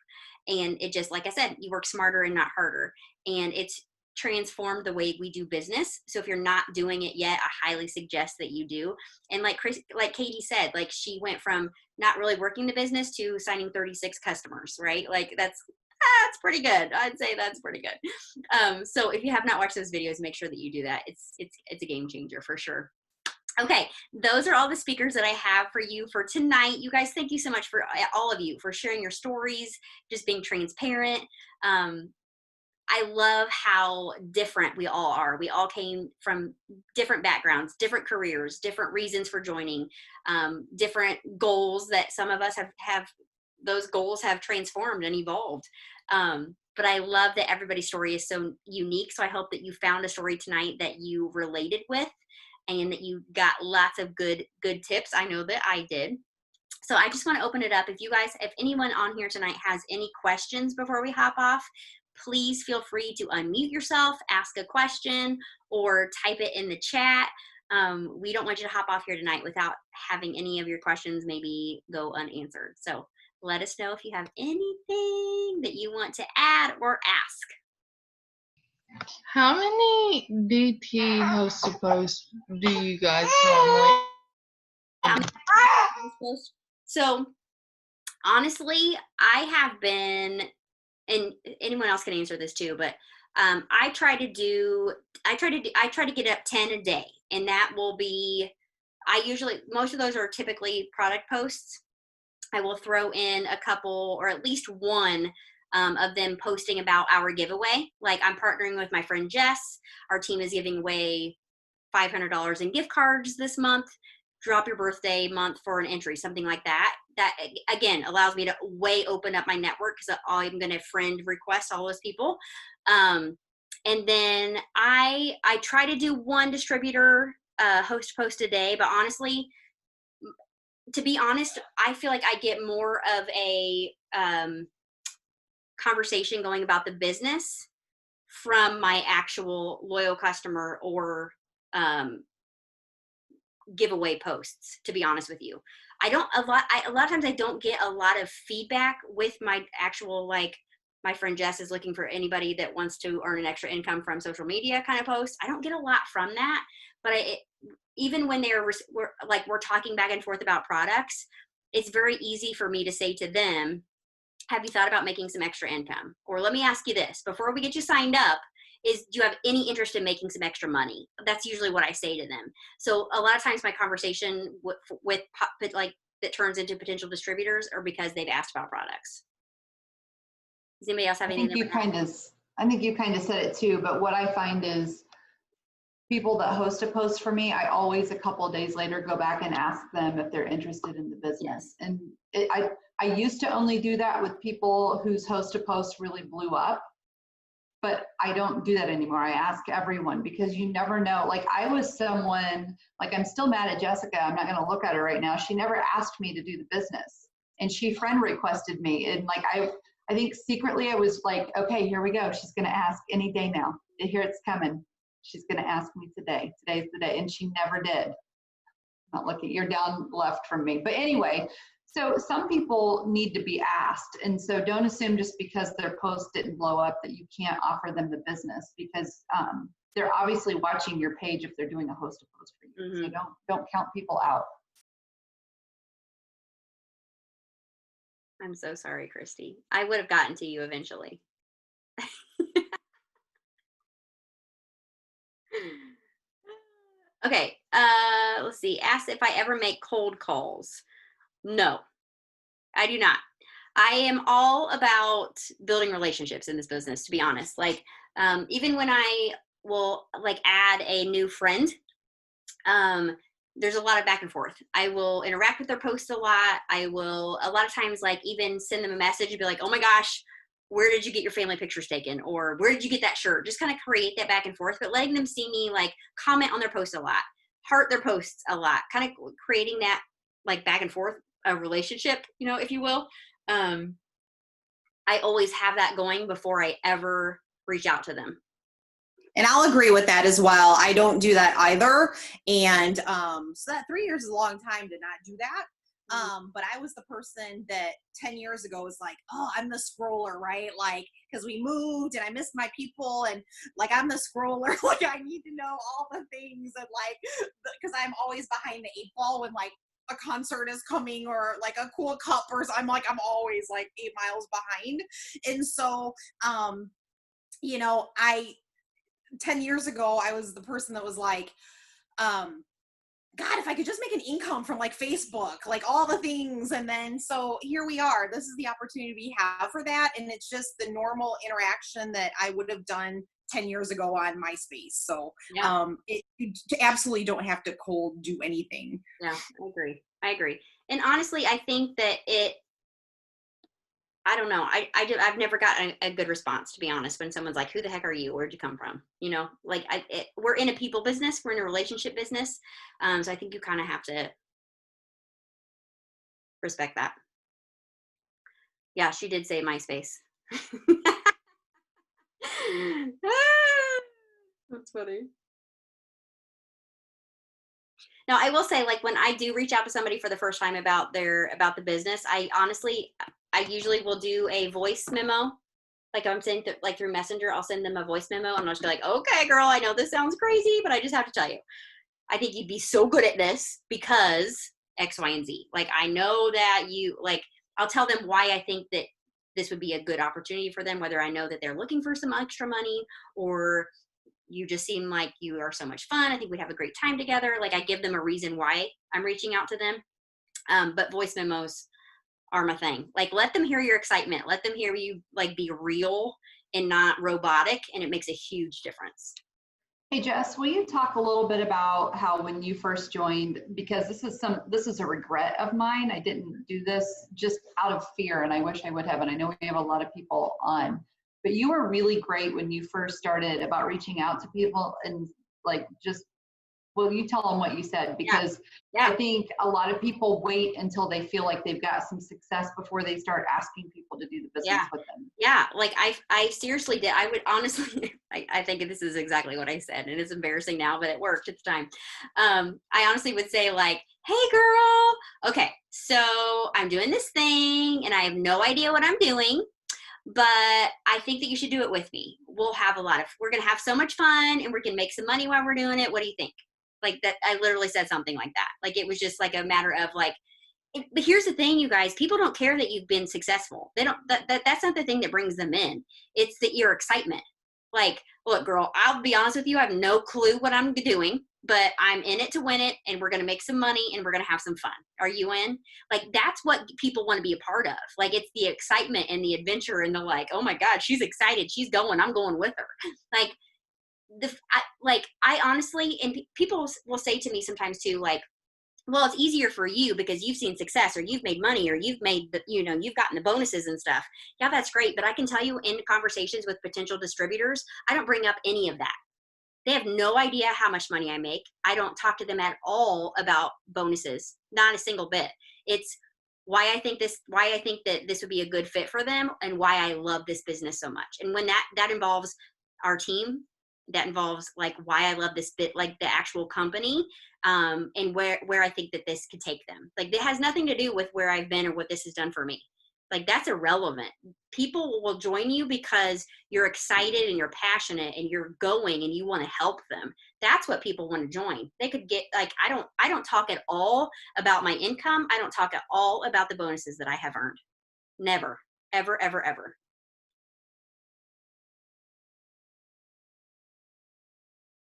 And it just, like I said, you work smarter and not harder. And it's transformed the way we do business. So if you're not doing it yet, I highly suggest that you do. And like Katie said, like, she went from not really working the business to signing 36 customers, right? Like, that's pretty good. I'd say that's pretty good. So if you have not watched those videos, make sure that you do that. It's a game changer for sure. Okay, those are all the speakers that I have for you for tonight. You guys, thank you so much for all of you for sharing your stories, just being transparent. I love how different we all are. We all came from different backgrounds, different careers, different reasons for joining, different goals that some of us have those goals have transformed and evolved. But I love that everybody's story is so unique. So I hope that you found a story tonight that you related with and that you got lots of good tips. I know that I did. So I just want to open it up. If anyone on here tonight has any questions before we hop off, please feel free to unmute yourself, ask a question, or type it in the chat. We don't want you to hop off here tonight without having any of your questions maybe go unanswered. So let us know if you have anything that you want to add or ask. How many DT Host a Post do you guys normally? So honestly, I have been, and anyone else can answer this too, but I try to get up 10 a day, and that will be, most of those are typically product posts. I will throw in a couple, or at least one of them posting about our giveaway. Like, I'm partnering with my friend Jess. Our team is giving away $500 in gift cards this month. Drop your birthday month for an entry, something like that. That, again, allows me to way open up my network, because I'm going to friend request all those people. And then I try to do one distributor host post a day, but honestly, to be honest, I feel like I get more of a conversation going about the business from my actual loyal customer or giveaway posts, to be honest with you. A lot of times I don't get a lot of feedback with my actual, like, my friend Jess is looking for anybody that wants to earn an extra income from social media kind of post. I don't get a lot from that, but even when we're talking back and forth about products, it's very easy for me to say to them, have you thought about making some extra income? Or let me ask you this, before we get you signed up, do you have any interest in making some extra money? That's usually what I say to them. So a lot of times my conversation with that turns into potential distributors are because they've asked about products. Does anybody else have anything? I think you kind of said it too, but what I find is people that host a post for me, I always a couple of days later go back and ask them if they're interested in the business. And I used to only do that with people whose host a post really blew up, but I don't do that anymore. I ask everyone, because you never know. Like, I was someone, like, I'm still mad at Jessica. I'm not going to look at her right now. She never asked me to do the business, and she friend requested me. And like, I think secretly I was like, okay, here we go. She's going to ask any day now. Here it's coming. She's going to ask me today. Today's the day. And she never did. Not looking, you're down left from me. But anyway, so some people need to be asked. And so don't assume just because their post didn't blow up that you can't offer them the business, because they're obviously watching your page if they're doing a host post for you. Mm-hmm. So don't count people out. I'm so sorry, Christy. I would have gotten to you eventually. Okay, let's see. Ask if I ever make cold calls. No, I do not. I am all about building relationships in this business, to be honest. Like, even when I will like add a new friend, there's a lot of back and forth. I will interact with their posts a lot. I will a lot of times like even send them a message and be like, oh my gosh, where did you get your family pictures taken? Or where did you get that shirt? Just kind of create that back and forth, but letting them see me like comment on their posts a lot, heart their posts a lot, kind of creating that like back and forth relationship, you know, if you will. I always have that going before I ever reach out to them. And I'll agree with that as well. I don't do that either. And so that 3 years is a long time to not do that. But I was the person that 10 years ago was like, oh, I'm the scroller, right? Like, because we moved and I missed my people and like, I'm the scroller. Like, I need to know all the things and like, because I'm always behind the 8 ball when like a concert is coming or like a cool cup or I'm always like 8 miles behind. And so, you know, 10 years ago, I was the person that was like, God, if I could just make an income from like Facebook, like all the things. And then, so here we are, this is the opportunity we have for that. And it's just the normal interaction that I would have done 10 years ago on MySpace. So, Yeah. You absolutely don't have to cold do anything. Yeah, I agree. And honestly, I think that I don't know. I've never gotten a good response, to be honest, when someone's like, who the heck are you? Where'd you come from? You know, like we're in a people business. We're in a relationship business. So I think you kind of have to respect that. Yeah, she did say MySpace. That's funny. Now, I will say, like, when I do reach out to somebody for the first time about the business, I usually will do a voice memo. Like I'm saying, like through Messenger, I'll send them a voice memo and I'll just be like, okay, girl, I know this sounds crazy, but I just have to tell you, I think you'd be so good at this because X, Y, and Z. Like, I know that I'll tell them why I think that this would be a good opportunity for them, whether I know that they're looking for some extra money or you just seem like you are so much fun. I think we'd have a great time together. Like, I give them a reason why I'm reaching out to them. But voice memos are my thing. Like, let them hear your excitement. Let them hear you like be real and not robotic. And it makes a huge difference. Hey Jess, will you talk a little bit about how when you first joined, because this is a regret of mine. I didn't do this just out of fear and I wish I would have. And I know we have a lot of people on, but you were really great when you first started about reaching out to people and like just, will you tell them what you said? Because Yeah. I think a lot of people wait until they feel like they've got some success before they start asking people to do the business with them. Yeah, like I seriously did. I would honestly, I think this is exactly what I said, and it's embarrassing now, but it worked at the time. I honestly would say like, hey girl, okay, so I'm doing this thing and I have no idea what I'm doing, but I think that you should do it with me. We're going to have so much fun and we can make some money while we're doing it. What do you think? Like that, I literally said something like that. Like, it was just like a matter of like, but here's the thing, you guys, people don't care that you've been successful. They don't, that's not the thing that brings them in. It's your excitement. Like, look, girl, I'll be honest with you. I have no clue what I'm doing, but I'm in it to win it. And we're going to make some money and we're going to have some fun. Are you in? Like, that's what people want to be a part of. Like, it's the excitement and the adventure and the like, oh my God, she's excited. She's going, I'm going with her. Like, I honestly, and people will say to me sometimes too, like, well, it's easier for you because you've seen success or you've made money or you've made you've gotten the bonuses and stuff. Yeah, that's great. But I can tell you in conversations with potential distributors, I don't bring up any of that. They have no idea how much money I make. I don't talk to them at all about bonuses, not a single bit. It's why I think that this would be a good fit for them and why I love this business so much. And when that involves our team, that involves like why I love this bit, like the actual company, and where I think that this could take them. Like, it has nothing to do with where I've been or what this has done for me. Like, that's irrelevant. People will join you because you're excited and you're passionate and you're going and you want to help them. That's what people want to join. They could get like, I don't talk at all about my income. I don't talk at all about the bonuses that I have earned. Never, ever, ever, ever.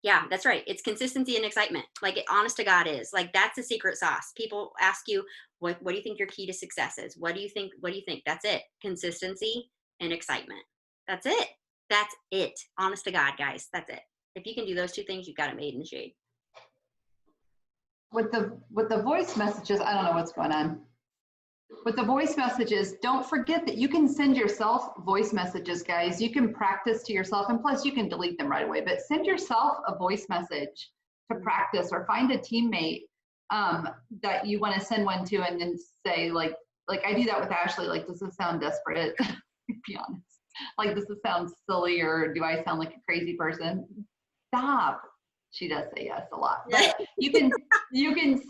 Yeah, that's right. It's consistency and excitement. Like, it honest to God is. Like, that's the secret sauce. People ask you, What do you think your key to success is? What do you think? That's it. Consistency and excitement. That's it. That's it. Honest to God, guys. That's it. If you can do those two things, you've got it made in the shade. With the voice messages, I don't know what's going on. With the voice messages, don't forget that you can send yourself voice messages, guys. You can practice to yourself, and plus you can delete them right away, but send yourself a voice message to practice, or find a teammate that you want to send one to, and then say like I do that with Ashley, like, does this sound desperate? Be honest. Like, does this sound silly, or do I sound like a crazy person? Stop. She does say yes a lot, but you can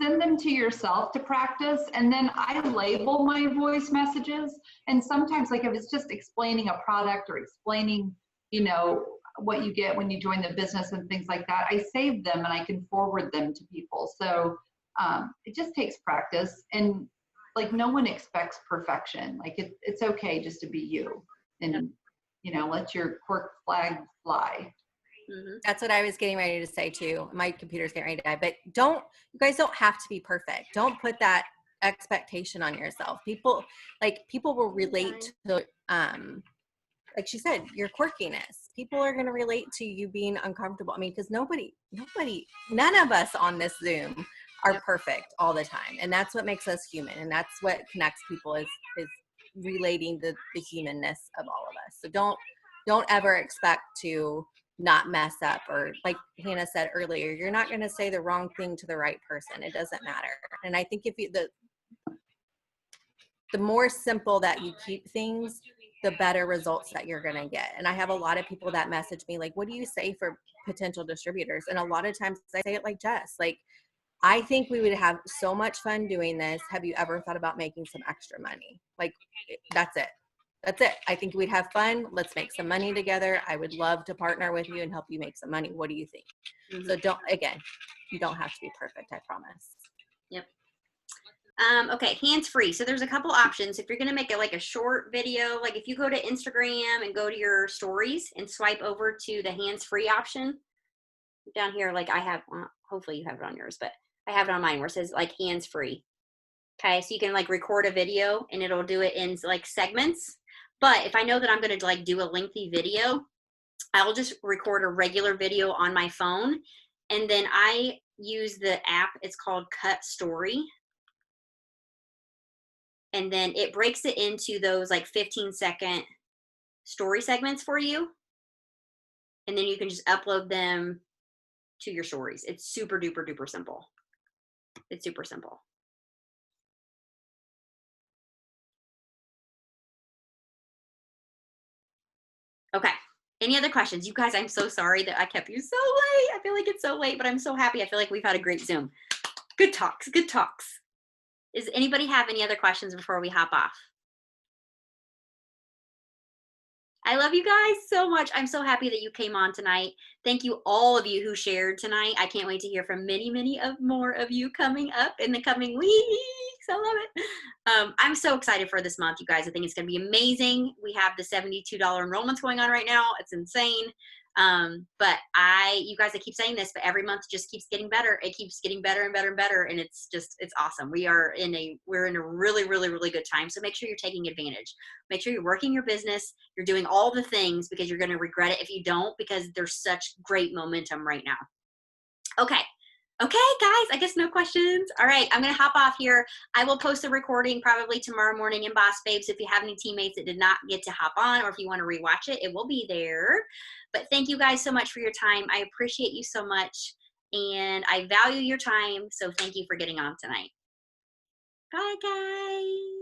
send them to yourself to practice. And then I label my voice messages. And sometimes, like, if it's just explaining a product or explaining, you know, what you get when you join the business and things like that, I save them and I can forward them to people. So it just takes practice, and like, no one expects perfection. Like, it's okay just to be you, and, you know, let your quirk flag fly. That's what I was getting ready to say too. My computer's getting ready to die, but you guys don't have to be perfect. Don't put that expectation on yourself. People will relate to, like she said, your quirkiness. People are going to relate to you being uncomfortable. I mean, because none of us on this Zoom are perfect all the time. And that's what makes us human. And that's what connects people is relating the humanness of all of us. So don't ever expect to not mess up, or like Hannah said earlier, you're not going to say the wrong thing to the right person. It doesn't matter. And I think if the more simple that you keep things, the better results that you're going to get. And I have a lot of people that message me like, what do you say for potential distributors? And a lot of times I say it like Jess, like, I think we would have so much fun doing this. Have you ever thought about making some extra money? Like, that's it. That's it. I think we'd have fun. Let's make some money together. I would love to partner with you and help you make some money. What do you think? So you don't have to be perfect, I promise. Yep. Okay, hands-free. So there's a couple options. If you're going to make a short video, like if you go to Instagram and go to your stories and swipe over to the hands-free option down here, like I have, well, hopefully you have it on yours, but I have it on mine where it says like hands-free. Okay, so you can like record a video and it'll do it in like segments. But if I know that I'm going to like do a lengthy video, I'll just record a regular video on my phone. And then I use the app. It's called Cut Story. And then it breaks it into those like 15-second story segments for you. And then you can just upload them to your stories. It's super duper duper simple. It's super simple. Okay. Any other questions? You guys, I'm so sorry that I kept you so late. I feel like it's so late, but I'm so happy. I feel like we've had a great Zoom. Good talks, good talks. Does anybody have any other questions before we hop off? I love you guys so much. I'm so happy that you came on tonight. Thank you, all of you who shared tonight. I can't wait to hear from many more of you coming up in the coming weeks. I love it. I'm so excited for this month, you guys. I think it's going to be amazing. We have the $72 enrollments going on right now. It's insane. But you guys, I keep saying this, but every month just keeps getting better. It keeps getting better and better and better. And it's awesome. We're in a really good time. So make sure you're taking advantage. Make sure you're working your business. You're doing all the things, because you're going to regret it if you don't, because there's such great momentum right now. Okay, guys, I guess no questions. All right, I'm going to hop off here. I will post a recording probably tomorrow morning in Boss Babes. If you have any teammates that did not get to hop on, or if you want to rewatch it, it will be there. But thank you guys so much for your time. I appreciate you so much, and I value your time. So thank you for getting on tonight. Bye, guys.